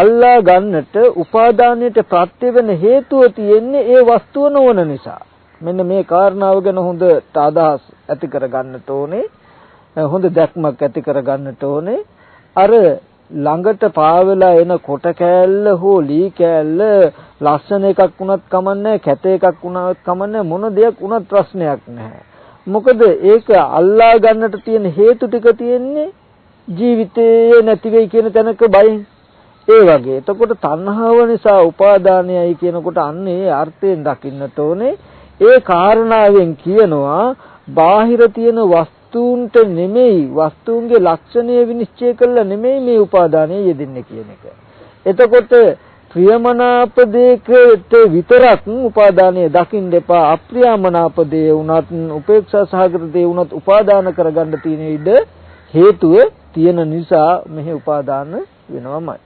අල්ලා ගන්නට උපාදානයට ප්‍රත්‍ය වෙන හේතුව තියෙන්නේ ඒ වස්තුව නොවන නිසා. මෙන්න මේ කාරණාව ගැන හොඳට අදහස් ඇති කර ගන්නට ඕනේ. හොඳ දැක්මක් ඇති කර ගන්නට ඕනේ. අර ළඟට පාවෙලා එන කොට කෑල්ල හෝ ලී කෑල්ල ලස්සන එකක් වුණත් කමන්නේ, කැත එකක් වුණත් කමන්නේ, මොන දෙයක් වුණත් ප්‍රශ්නයක් නැහැ. මොකද ඒක අල්ලා ගන්නට තියෙන හේතු ටික තියෙන්නේ ජීවිතේ නැති වෙයි කියන තැනක බයෙන්. ඒ වගේ. එතකොට තණ්හාව නිසා උපාදානයයි කියනකොට අන්න ඒ අර්ථයෙන් දකින්නට ඕනේ. ඒ කාරණාවෙන් කියනවා බාහිර තියෙන වස්තුන්ට නෙමෙයි, වස්තුන්ගේ ලක්ෂණය විනිශ්චය කළා නෙමෙයි මේ උපාදානය යෙදෙන්නේ කියන එක. එතකොට ප්‍රියමනාප දෙයකට විතරක් උපාදානය දකින්න එපා. අප්‍රියමනාප දේ වුණත්, උපේක්ෂා සහගත දේ වුණත් උපාදාන කරගන්න තියෙන ඉඩ හේතුව තියෙන නිසා මෙහි උපාදාන වෙනවමයි.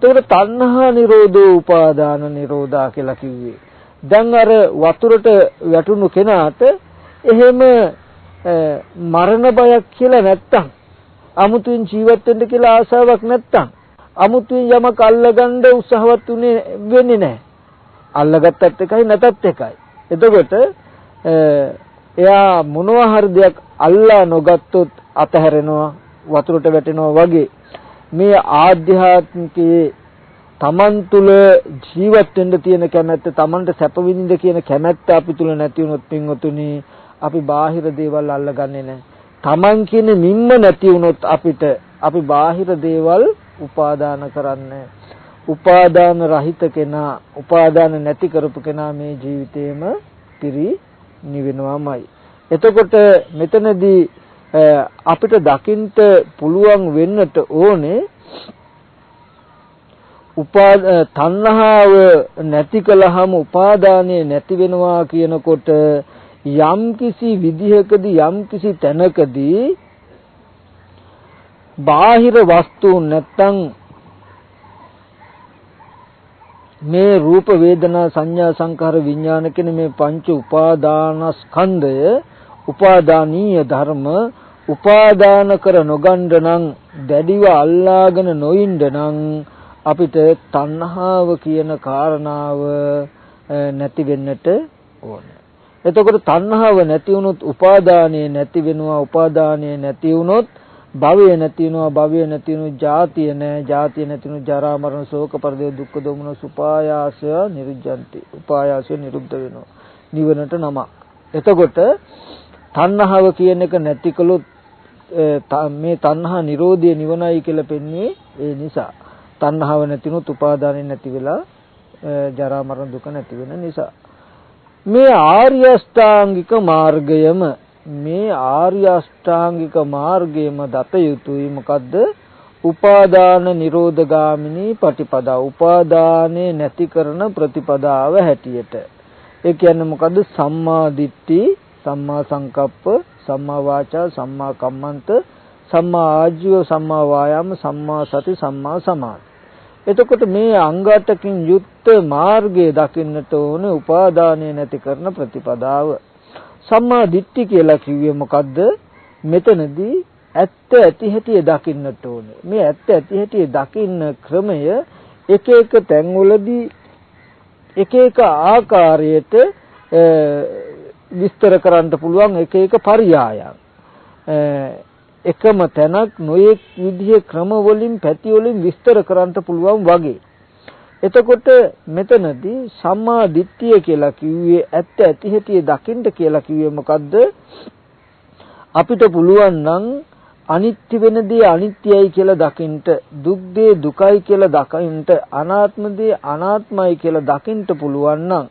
එතකොට තණ්හා නිරෝධෝ උපාදාන නිරෝධා කියලා කිව්වේ. දැන් අර වතුරට වැටුණු කෙනාට එහෙම මරණ බයක් කියලා නැත්තම්, අමුතුවෙන් ජීවත් වෙන්න කියලා ආසාවක් නැත්තම්, අමුතුවෙන් යමක් අල්ලගන්න උත්සාහවත් වෙන්නේ නැහැ. අල්ලගත්තත් එකයි නැතත් එකයි. එතකොට එයා මොනවා හරි දෙයක් අල්ලා නොගත්තොත් අතහැරෙනවා, වතුරට වැටෙනවා වගේ මේ ආධ්‍යාත්මිකයේ තමන් තුළ ජීවත් වෙන්න තියෙන කැමැත්ත, තමන්ට සැප විඳින්න කියන කැමැත්ත අපි තුළ නැති වුණොත් පින්වතුනි අපි බාහිර දේවල් අල්ලගන්නේ නැහැ. තමන් කියන මිම්ම නැති වුණොත් අපි බාහිර දේවල් උපාදාන කරන්නේ. උපාදාන රහිත කෙනා, උපාදාන නැති කරපු කෙනා මේ ජීවිතේම පිරි නිවෙනවාමයි. එතකොට මෙතනදී අපිට දකින්න පුළුවන් වෙන්නට ඕනේ තණ්හාව නැති කළාම උපාදානය නැති වෙනවා කියනකොට යම් කිසි විදිහකදී යම් කිසි තැනකදී බාහිර වස්තුන් නැත්තම් මේ රූප වේදනා සංඥා සංකාර විඥාන කියන මේ පංච උපාදානස්කන්ධය උපාදානීය ධර්ම උපාදාන කර නොගන්න නම් දැඩිව අල්ලාගෙන නොඉන්න නම් අපිට තණ්හාව කියන කාරණාව නැති වෙන්නට ඕනේ. එතකොට තණ්හාව නැති වුණොත් උපාදානය නැති වෙනවා. උපාදානය නැති වුණොත් භවය නැති වෙනවා. භවය නැති වුණොත් ජාතිය නැහැ. ජාතිය නැති වුණොත් ජරා මරණ ශෝක පරිදේ දුක්ඛ දෝමන සුපායාසය නිරුද්ධಂತಿ. උපායාසය නිරුද්ධ වෙනවා. නිවනට නම. එතකොට තණ්හාව කියන එක නැති කළොත් මේ තණ්හා නිරෝධය නිවනයි කියලා පෙන්වන්නේ ඒ නිසා. තණ්හාව නැතිනොත් උපාදානෙ නැති වෙලා ජරා මරණ දුක නැති වෙන නිසා. මේ ආර්ය අෂ්ටාංගික මාර්ගයම දත යුතුයි. මොකද්ද? උපාදාන නිරෝධගාමිනී පටිපදා. උපාදානේ නැති කරන ප්‍රතිපදාව හැටියට. ඒ කියන්නේ මොකද්ද? සම්මා දිට්ඨි, සම්මා සංකප්ප, සම්මා වාචා, සම්මා කම්මන්ත, සම්මා ආජීව, සම්මා වායාම, සම්මා සති, සම්මා සමාධි. එතකොට මේ අංග 8කින් යුක්ත මාර්ගය දකින්නට ඕනේ උපාදානය නැති කරන ප්‍රතිපදාව. සම්මා දිට්ඨි කියලා කිව්වේ මොකද්ද? මෙතනදී ඇත්ත ඇති හැටි දකින්නට ඕනේ. මේ ඇත්ත ඇති හැටි දකින්න ක්‍රමය එක එක තැන්වලදී එක එක ආකාරයට විස්තර කරන්න පුළුවන් එක එක පරියායන්. එකම තැනක් නොයෙක් විදිහේ ක්‍රම වලින් පැති වලින් විස්තර කරන්න පුළුවන් වගේ. එතකොට මෙතනදී සම්මා දිට්ඨිය කියලා කිව්වේ ඇත්ත ඇති හැටි දකින්න කියලා කිව්වේ මොකද්ද? අපිට පුළුවන් නම් අනිත්‍ය වෙන දේ අනිත්‍යයි කියලා දකින්න, දුක් දේ දුකයි කියලා දකින්න, අනාත්ම දේ අනාත්මයි කියලා දකින්න පුළුවන් නම්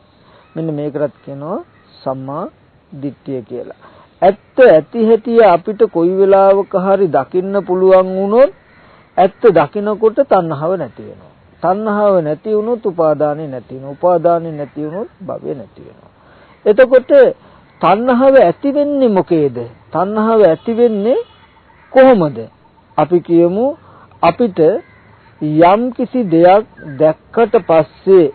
මෙන්න මේකටත් කියනවා සම්මා දිට්ඨිය කියලා. ඇත්ත ඇති හැටි අපිට කොයි වෙලාවක හරි දකින්න පුළුවන් වුණොත් ඇත්ත දකින්නකොට තණ්හාව නැති වෙනවා. තණ්හාව නැති වුණොත් උපාදානෙ නැති වෙනවා. උපාදානෙ නැති වුණොත් භවය නැති වෙනවා. එතකොට තණ්හාව ඇති වෙන්නේ මොකේද? තණ්හාව ඇති වෙන්නේ කොහොමද? අපි කියමු අපිට යම් කිසි දෙයක් දැක්කට පස්සේ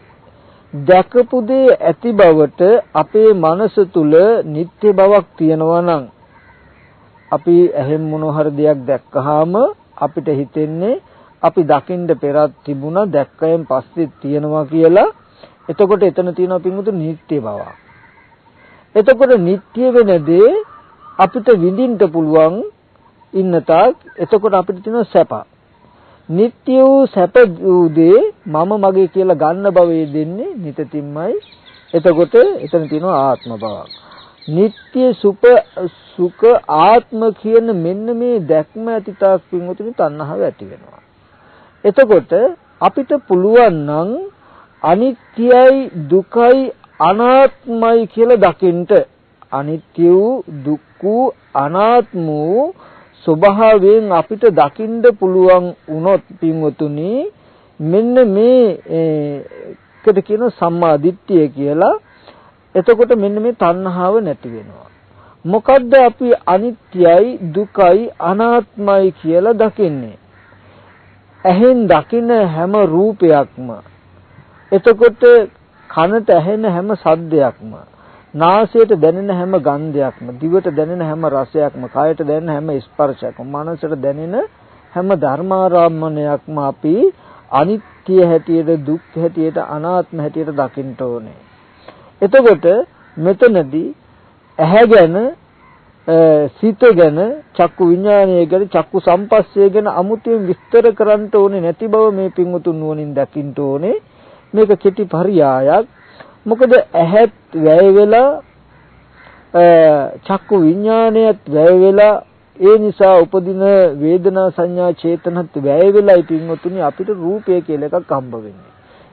දැකපු දේ ඇති බවට අපේ මනස තුල නිත්‍ය බවක් තියෙනවා නම් අපි එහෙම මොන හරි දෙයක් දැක්කහම අපිට හිතෙන්නේ අපි දකින්න පෙරත් තිබුණා දැක්කයෙන් පස්සේ තියෙනවා කියලා. එතකොට එතන තියෙනවා පින්වතුනි නිත්‍ය බවක්. එතකොට නිත්‍ය වෙන දේ අපිට විඳින්න පුළුවන් ඉන්න තාක් එතකොට අපිට තියෙන සැප. නිත්‍ය වූ සැප වූ දේ මම මගේ කියලා ගන්න බවේ දෙන්නේ නිතින්මයි. එතකොට එතන තියෙනවා ආත්ම බවක්. නිත්‍ය සුඛ ආත්ම කියන මෙන්න මේ දැක්ම ඇතිතාක් පින්වතුනි තණ්හාව ඇති වෙනවා. එතකොට අපිට පුළුවන් නම් අනිත්‍යයි දුකයි අනාත්මයි කියලා දකින්න. අනිත්‍ය වූ දුක් වූ අනාත්ම වූ ස්වභාවයෙන් අපිට දකින්න පුළුවන් වුණොත් පින්වතුනි මෙන්න මේකට කියන සම්මා දිට්ඨිය කියලා. එතකොට මෙන්න මේ තණ්හාව නැති වෙනවා. මොකද්ද අපි අනිත්‍යයි දුකයි අනාත්මයි කියලා දකින්නේ? ඇහෙන් දකින හැම රූපයක්ම, එතකොට කනට ඇහෙන හැම ශබ්දයක්ම, නාසයට දැනෙන හැම ගන්ධයක්ම, දිවට දැනෙන හැම රසයක්ම, කයට දැනෙන හැම ස්පර්ශයක්ම, මනසට දැනෙන හැම ධර්මාරම්මණයක්ම අපි අනිත්‍ය හැටියට, දුක් හැටියට, අනාත්ම හැටියට දකින්න ඕනේ. එතකොට මෙතනදී ඇහැ ගැන, සිත ගැන, චක්කු විඥානය ගැන, චක්කු සම්පස්සය ගැන අමුතුවෙන් විස්තර කරන්න ඕනේ නැති බව මේ පින්වතුන් නුවණින් දකින්න ඕනේ. මේක කෙටි පරියායක්. මොකද ඇහත් වැය වෙලා චක්කු විඥානයත් වැය වෙලා ඒ නිසා උපදින වේදනා සංඥා චේතනත් වැය වෙලායි පින්වතුනි අපිට රූපය කියලා එකක් හම්බ වෙන්නේ.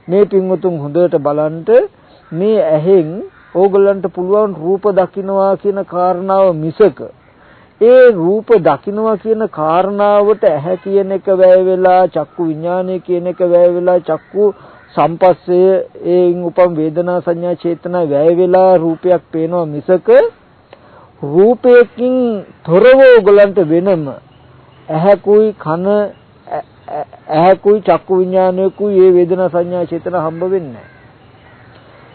මේ පින්වතුන් හොඳට බලන්න මේ ඇහෙන් ඕගලන්ට පුළුවන් රූප දකින්නවා කියන කාරණාව මිසක ඒ රූප දකින්නවා කියන කාරණාවට ඇහැ කියන එක වැය වෙලා චක්කු විඥානය කියන එක වැය වෙලා චක්කු සම්පස්සේ ඒන් උපම් වේදනා සංඥා චේතනා වැය වෙලා රූපයක් පේනවා මිසක රූපයකින් තොරව ඕගලන්ට වෙනම ඇහැකුයි කන ඇහැකුයි චක්කු විඥානයකුයි ඒ වේදනා සංඥා චේතනා හම්බ වෙන්නේ නැහැ.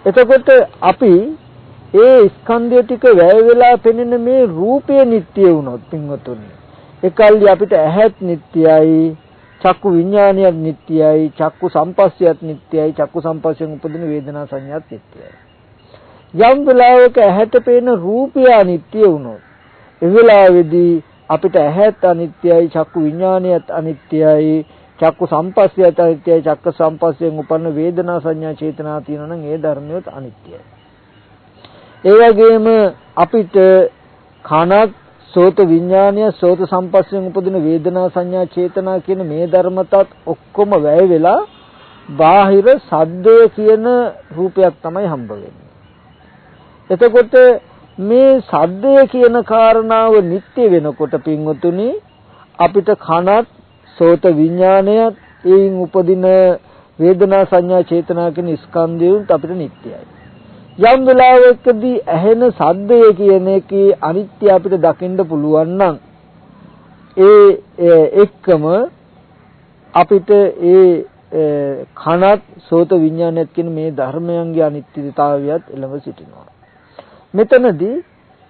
එතකොට අපි ඒ ස්කන්ධය ටික වැය වෙලා පෙනෙන මේ රූපය නිට්ටය වුණොත් පින්වතුනි එකල්ලි අපිට ඇහත් නිට්ටයයි, චක්කු විඥානියත් නිට්ටයයි, චක්කු සම්පස්සයත් නිට්ටයයි, චක්කු සම්පස්සයෙන් උපදින වේදනා සංඥාත් නිට්ටයයි. යම් වෙලාවක ඇහැට පේන රූපය අනිත්‍ය වුණොත් ඒ වෙලාවේදී අපිට ඇහත් අනිත්‍යයි, චක්කු විඥානියත් අනිත්‍යයි, චක්කු සම්පස්සයත් අනිත්‍යයි, චක්ක සම්පස්සයෙන් උපන්න වේදනා සංඥා චේතනා තියෙනවා නම් ඒ ධර්මයත් අනිත්‍යයි. ඒ වගේම අපිට කනක්, සෝත විඥානය, සෝත සම්පස්සයෙන් උපදින වේදනා සංඥා චේතනා කියන මේ ධර්මතත් ඔක්කොම වැය වෙලා බාහිර සද්දය කියන රූපයක් තමයි හම්බ වෙන්නේ. එතකොට මේ සද්දය කියන කාරණාව නිට්ටය වෙනකොට පින්වතුනි අපිට කනත්, සෝත විඥානයත් ඒන් උපදින වේදනා සංඥා චේතනා කියන ස්කන්ධයුත් අපිට නිට්ටයයි. යම් වෙලාවකදී ඇහෙන සද්දය කියන එකේ අනිත්‍ය අපිට දකින්න පුළුවන් නම් ඒ එක්කම අපිට ඒ කනත් සෝත විඥානයත් කියන මේ ධර්මයන්ගේ අනිත්‍යතාවයත් එළඹ සිටිනවා. මෙතනදී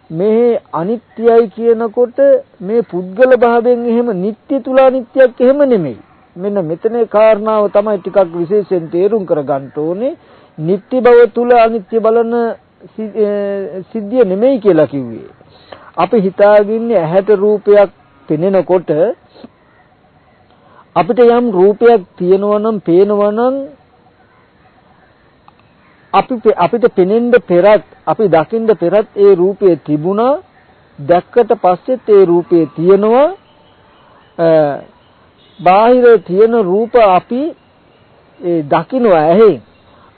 මේ අනිත්‍යයි කියනකොට මේ පුද්ගල භාවයෙන් එහෙම නිට්ටය තුල අනිත්‍යක් එහෙම නෙමෙයි. මෙන්න මෙතනේ කාරණාව තමයි ටිකක් විශේෂයෙන් තේරුම් කරගන්න ඕනේ. නිට්ටය බව තුල අනිත්‍ය බලන සිද්ධිය නෙමෙයි කියලා කිව්වේ. අපි හිතාගින්නේ ඇහැට රූපයක් පෙනෙනකොට අපිට යම් රූපයක් තියෙනවා නම් පේනවා නම් අපිට පෙනෙන්න පෙරත් අපි දකින්න පෙරත් ඒ රූපය තිබුණා. දැක්කට පස්සෙත් ඒ රූපය තියෙනවා. බාහිර තියෙන රූප අපි ඒ දකින්නවා ඇහෙන්.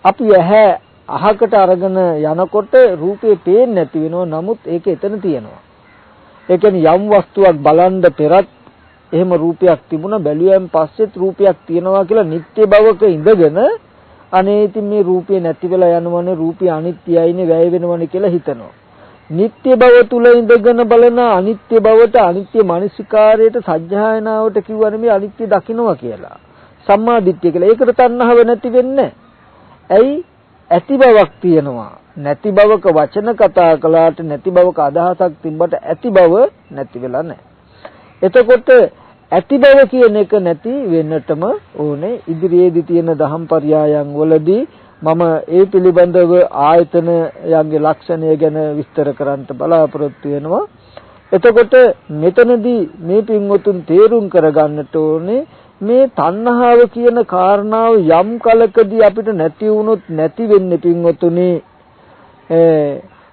අපි ඇහැ අහකට අරගෙන යනකොට රූපේ පේන්නේ නැති වෙනවා. නමුත් ඒක එතන තියෙනවා. ඒ කියන්නේ යම් වස්තුවක් බලන්න පෙරත් එහෙම රූපයක් තිබුණා, බැලුවෙන් පස්සෙත් රූපයක් තියෙනවා කියලා නිත්‍ය භවක ඉඳගෙන අනේ ඉතින් මේ රූපේ නැති වෙලා යනවනේ, රූපය අනිත්‍යයිනේ, වැය වෙනවනේ කියලා හිතනවා. නිත්‍ය භව තුල ඉඳගෙන බලන අනිත්‍ය භවට, අනිත්‍ය මානසිකාරයට, සත්‍යයනාවට කිව්වනේ මේ අනිත්‍ය දකින්නවා කියලා. සම්මා දිට්ඨිය කියලා. ඒකට තණ්හාව නැති වෙන්නේ. ඇයි? ඇති බවක් තියෙනවා. නැති බවක වචන කතා කළාට, නැති බවක අදහසක් තිබ්බට ඇති බව නැති වෙලා නැහැ. එතකොට ඇති බව කියන එක නැති වෙන්නටම ඕනේ. ඉදිරියේදී තියෙන දහම් පරයයන් වලදී මම ඒ පිළිබඳව ආයතනයන්ගේ ලක්ෂණය ගැන විස්තර කරන්න බලාපොරොත්තු වෙනවා. එතකොට මෙතනදී මේ පින්වතුන් තේරුම් කරගන්නට ඕනේ මේ තණ්හාව කියන කාරණාව යම් කලකදී අපිට නැති වුණොත් නැති වෙන්නේ පින්වතුනි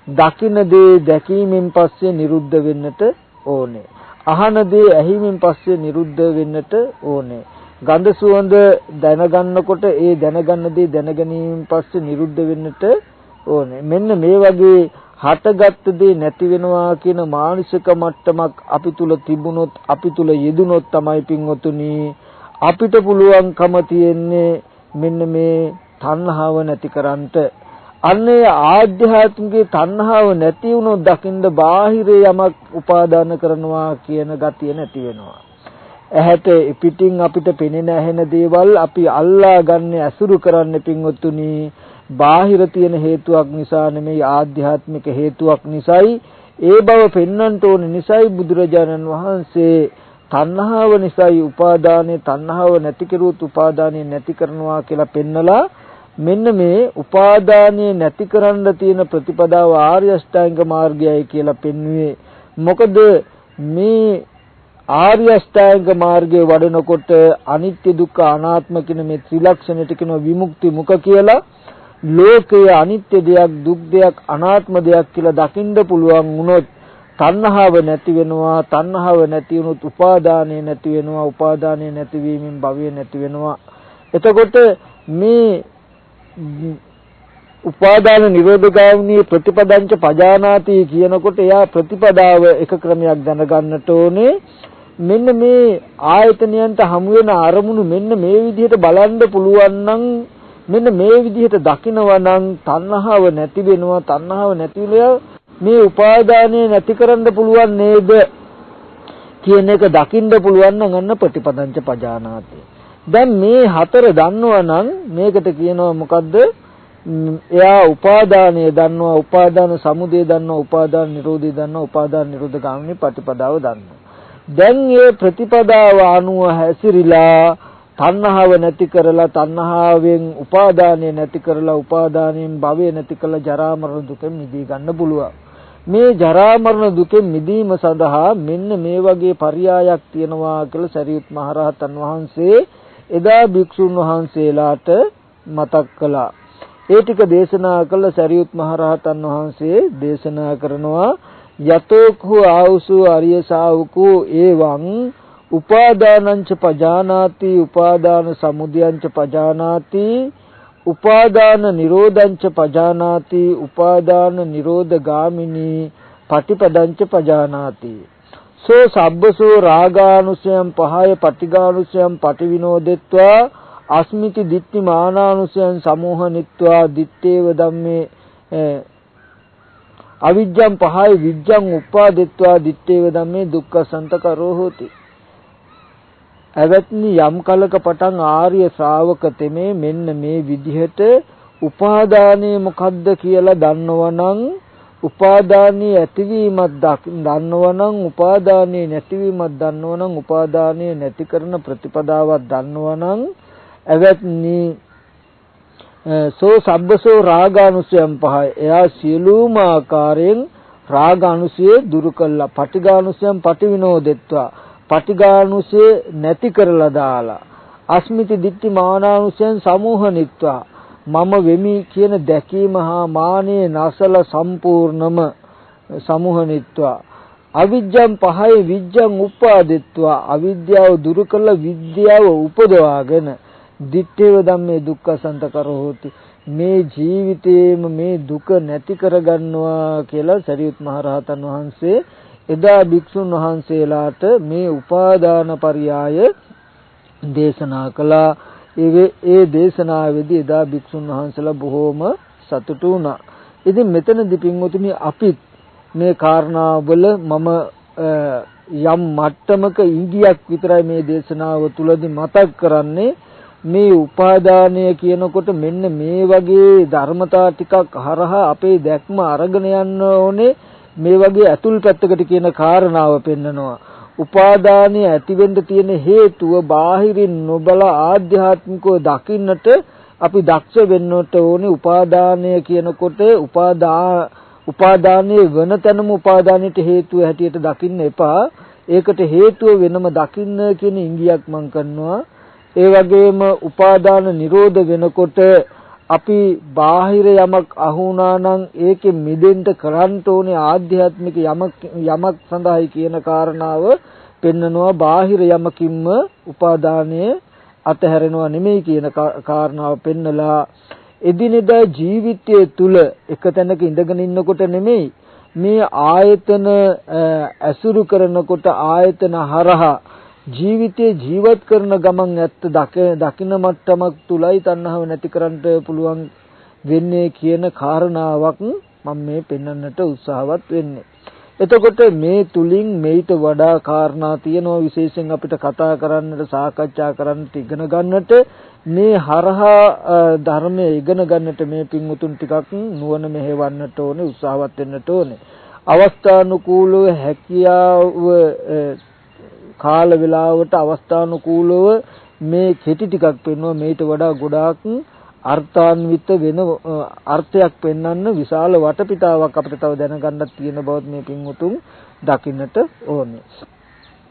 දකින්න දේ දැකීමෙන් පස්සේ නිරුද්ධ වෙන්නට ඕනේ. අහන දේ ඇහිමෙන් පස්සේ නිරුද්ධ වෙන්නට ඕනේ. ගන්ධ සුවඳ දැනගන්නකොට ඒ දැනගන්න දේ දැනගැනීමෙන් පස්සේ නිරුද්ධ වෙන්නට ඕනේ. මෙන්න මේ වගේ හටගත් දේ නැති වෙනවා කියන මානසික මට්ටමක් අපි තුල තිබුණොත්, අපි තුල යෙදුනොත් තමයි පින්වතුනි අපිට පුළුවන්කම තියෙන්නේ මෙන්න මේ තණ්හාව නැති කරන්නට. අන්නේ ආධ්‍යාත්මික තණ්හාව නැති වුණොත් දකින්න බාහිරේ යමක් උපාදාන කරනවා කියන ගතිය නැති වෙනවා. ඇහැට පිටින් අපිට පෙනෙන ඇහෙන දේවල් අපි අල්ලා ගන්න ඇසුරු කරන්න පින්වතුනි බාහිර තියෙන හේතුවක් නිසා නෙමෙයි, ආධ්‍යාත්මික හේතුවක් නිසායි. ඒ බව පෙන්වන්නට ඕන නිසායි බුදුරජාණන් වහන්සේ තණ්හාව නිසායි උපාදානේ, තණ්හාව නැති කෙරුවොත් උපාදානේ නැති කරනවා කියලා පෙන්නලා මෙන්න මේ උපාදානය නැති කරන්න තියෙන ප්‍රතිපදාව ආර්ය අෂ්ටාංග මාර්ගයයි කියලා පෙන්වුවේ. මොකද මේ ආර්ය අෂ්ටාංග මාර්ගයේ වඩනකොට අනිත්‍ය දුක්ඛ අනාත්ම කියන මේ ත්‍රිලක්ෂණයට කියන විමුක්ති මුඛ කියලා ලෝකයේ අනිත්‍ය දෙයක්, දුක් දෙයක්, අනාත්ම දෙයක් කියලා දකින්න පුළුවන් වුණොත් තණ්හාව නැති වෙනවා. තණ්හාව නැති වුණොත් උපාදානය නැති වෙනවා. උපාදානය නැතිවීමෙන් භවය නැති වෙනවා. එතකොට මේ උපාදාන නිරෝධගාමිනී ප්‍රතිපදංච පජානාති කියනකොට එයා ප්‍රතිපදාව එක ක්‍රමයක් දැනගන්නට ඕනේ. මෙන්න මේ ආයතනයන්ට හමු වෙන අරමුණු මෙන්න මේ විදිහට බලන්න පුළුවන් නම්, මෙන්න මේ විදිහට දකිනවා නම් තණ්හාව නැති වෙනවා. තණ්හාව නැති වෙලා මේ උපාදානය නැති කරන්න පුළුවන් නේද කියන එක දකින්න පුළුවන් නම් අන්න ප්‍රතිපදංච පජානාති. දැන් මේ හතර දන්නවා නම් මේකට කියනවා මොකද්ද? එයා උපාදානය දන්නවා, උපාදාන සමුදය දන්නවා, උපාදාන නිරෝධය දන්නවා, උපාදාන නිරෝධ ගාමිනී ප්‍රතිපදාව දන්නවා. දැන් මේ ප්‍රතිපදාව අනුව හැසිරීලා තණ්හාව නැති කරලා, තණ්හාවෙන් උපාදානය නැති කරලා, උපාදානයෙන් භවය නැති කරලා ජරා මරණ දුකෙන් මිදී ගන්න පුළුවන්. මේ ජරා මරණ දුකෙන් මිදීම සඳහා මෙන්න මේ වගේ පරයයක් තියෙනවා කියලා සරියුත් මහරහතන් වහන්සේ එදා භික්ෂුන් වහන්සේලාට මතක් කළා. ඒ ටික දේශනා කළ සරියුත් මහරහතන් වහන්සේ දේශනා කරනවා යතෝකෝ ආවුසු ආර්ය ශාවකෝ එවං උපාදානංච පජානාති, උපාදාන සමුදයංච පජානාති, උපාදාන නිරෝධංච පජානාති, උපාදාන නිරෝධ ගාමිනී පටිපදංච පජානාති. සෝ සබ්බසෝ රාගානුසයං පහය පටිඝානුසයං පටිවිනෝදෙත්වා අස්මිති දිට්ඨි මානානුසයං සමෝහනිත්වා දිත්තේව ධම්මේ අවිජ්ජං පහය විජ්ජං උපාදෙත්වා දිත්තේව ධම්මේ දුක්ඛසන්තකරෝ හෝති. එවත්නි යම් කලක පටන් ආර්ය ශ්‍රාවක තෙමේ මෙන්න මේ විදිහට උපාදානයේ මොකද්ද කියලා දන්නවනම් උපාදානයේ ඇතිවීමක් දන්නවනම් උපාදානයේ නැතිවීමක් දන්නවනම් උපාදානයේ නැති කරන ප්‍රතිපදාවක් දන්නවනම් එවත්නි සෝ සබ්බසෝ රාගානුසයං පහය එයා සියලුම ආකාරයෙන් රාගානුසය දුරු කළා පටිඝානුසයං පටිවිනෝදෙත්වා පටිඝානුසය නැති කරලා දාලා අස්මිති දිට්ඨි මානානුසයං සමෝහනිත්වා මම වෙමි කියන දැකීම හා මානෙ නැසල සම්පූර්ණම සමෝහනිත්වා අවිජ්ජං පහය විජ්ජං උපාදිත්වා අවිද්‍යාව දුරු කළ විද්‍යාව උපදවාගෙන දිත්තේව ධම්මේ දුක්ඛසන්තකරෝ හෝති මේ ජීවිතේම මේ දුක නැති කරගන්නවා කියලා සරියුත් මහ රහතන් වහන්සේ එදා භික්ෂුන් වහන්සේලාට මේ උපාදාන පරියාය දේශනා කළා. ඒ දේශනාවේදී එදා භික්ෂුන් වහන්සේලා බොහෝම සතුටු වුණා. ඉතින් මෙතනදී පින්වතුනි අපිත් මේ කාරණාවල මම යම් මට්ටමක ඉංගියක් විතරයි මේ දේශනාව තුළදී මතක් කරන්නේ. මේ උපාදානය කියනකොට මෙන්න මේ වගේ ධර්මතා ටිකක් හරහා අපේ දැක්ම අරගෙන යන්න ඕනේ. මේ වගේ අතුල් පැත්තකට කියන කාරණාව පෙන්නනවා. උපාදානය ඇතිවෙන්න තියෙන හේතුව බාහිරින් නොබලා ආධ්‍යාත්මිකව දකින්නට අපි දක්ෂ වෙන්නට ඕනේ. උපාදානය කියනකොට උපාදානයේ වෙන තැනම උපාදානයට හේතුව හැටියට දකින්න එපා. ඒකට හේතුව වෙනම දකින්න කියන ඉංගියක් මම කරනවා. ඒ වගේම උපාදාන නිරෝධ වෙනකොට අපි බාහිර යමක් අහුණා නම් ඒකෙ මිදෙන්න කරන්න ඕනේ ආධ්‍යාත්මික යමක් සඳහායි කියන කාරණාව පෙන්නනවා. බාහිර යමකින්ම උපාදානය අතහැරෙනවා නෙමෙයි කියන කාරණාව පෙන්නලා එදිනෙදා ජීවිතයේ තුල එක තැනක ඉඳගෙන ඉන්නකොට නෙමෙයි මේ ආයතන ඇසුරු කරනකොට ආයතන හරහා ජීවිතේ ජීවත් කරන ගමන් ඇත්ත දකින මට්ටමක් තුලයි තණ්හාව නැති කරන්න පුළුවන් වෙන්නේ කියන කාරණාවක් මම මේ පෙන්වන්නට උත්සාහවත් වෙන්නේ. එතකොට මේ තුලින් මේට වඩා කාරණා තියෙනවා විශේෂයෙන් අපිට කතා කරන්නට සාකච්ඡා කරන්නට ඉගෙන ගන්නට මේ හරහා ධර්මයේ ඉගෙන ගන්නට මේ පින්වුතුන් ටිකක් නුවණ මෙහෙවන්නට ඕනේ උත්සාහවත් වෙන්නට ඕනේ. අවස්ථානුකූලව හැකියාව කාල වේලාවට අවස්ථානුකූලව මේ කෙටි ටිකක් පෙන්වනවා. මේට වඩා ගොඩාක් අර්ථාන්විත වෙන අර්ථයක් පෙන්වන්න විශාල වටපිටාවක් අපිට තව දැනගන්නත් තියෙන බවත් මේ පින්වුතුන් දකින්නට ඕනේ.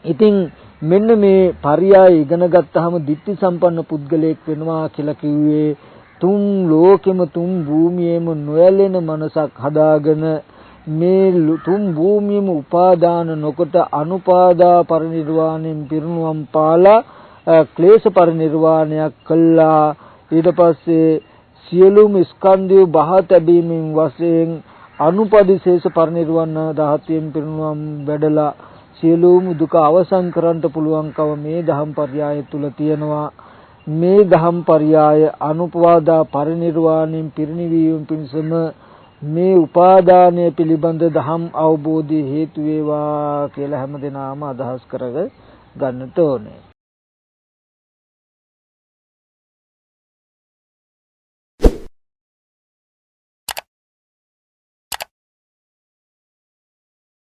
ඉතින් මෙන්න මේ පරියාය ඉගෙන ගත්තාම ditthi සම්පන්න පුද්ගලයෙක් වෙනවා කියලා කිව්වේ තුන් ලෝකෙම තුන් භූමියේම නොයැලෙන මනසක් හදාගෙන මේ තුන් භූමියම උපාදාන නොකොට අනුපාදා පරිනිර්වාණයෙන් පිරිනුවම් පාලා ක්ලේශ පරිනිර්වාණයක් කළා. ඊට පස්සේ සියලුම ස්කන්ධය බහ තැබීමෙන් වශයෙන් අනුපදිශේෂ පරිනිර්වාණ ධාතුයෙන් පිරිනුවම් වැඩලා සියලුම දුක අවසන් කරන්න පුළුවන්කම මේ දහම් පරයය තුල තියෙනවා. මේ දහම් පරයය අනුපවාදා පරිනිර්වාණයෙන් පිරිනිවීම පිණිසම මේ උපාදානය පිළිබඳ දහම් අවබෝධය හේතු වේවා කියලා හැමදෙනාම අදහස් කරගන්නට ඕනේ.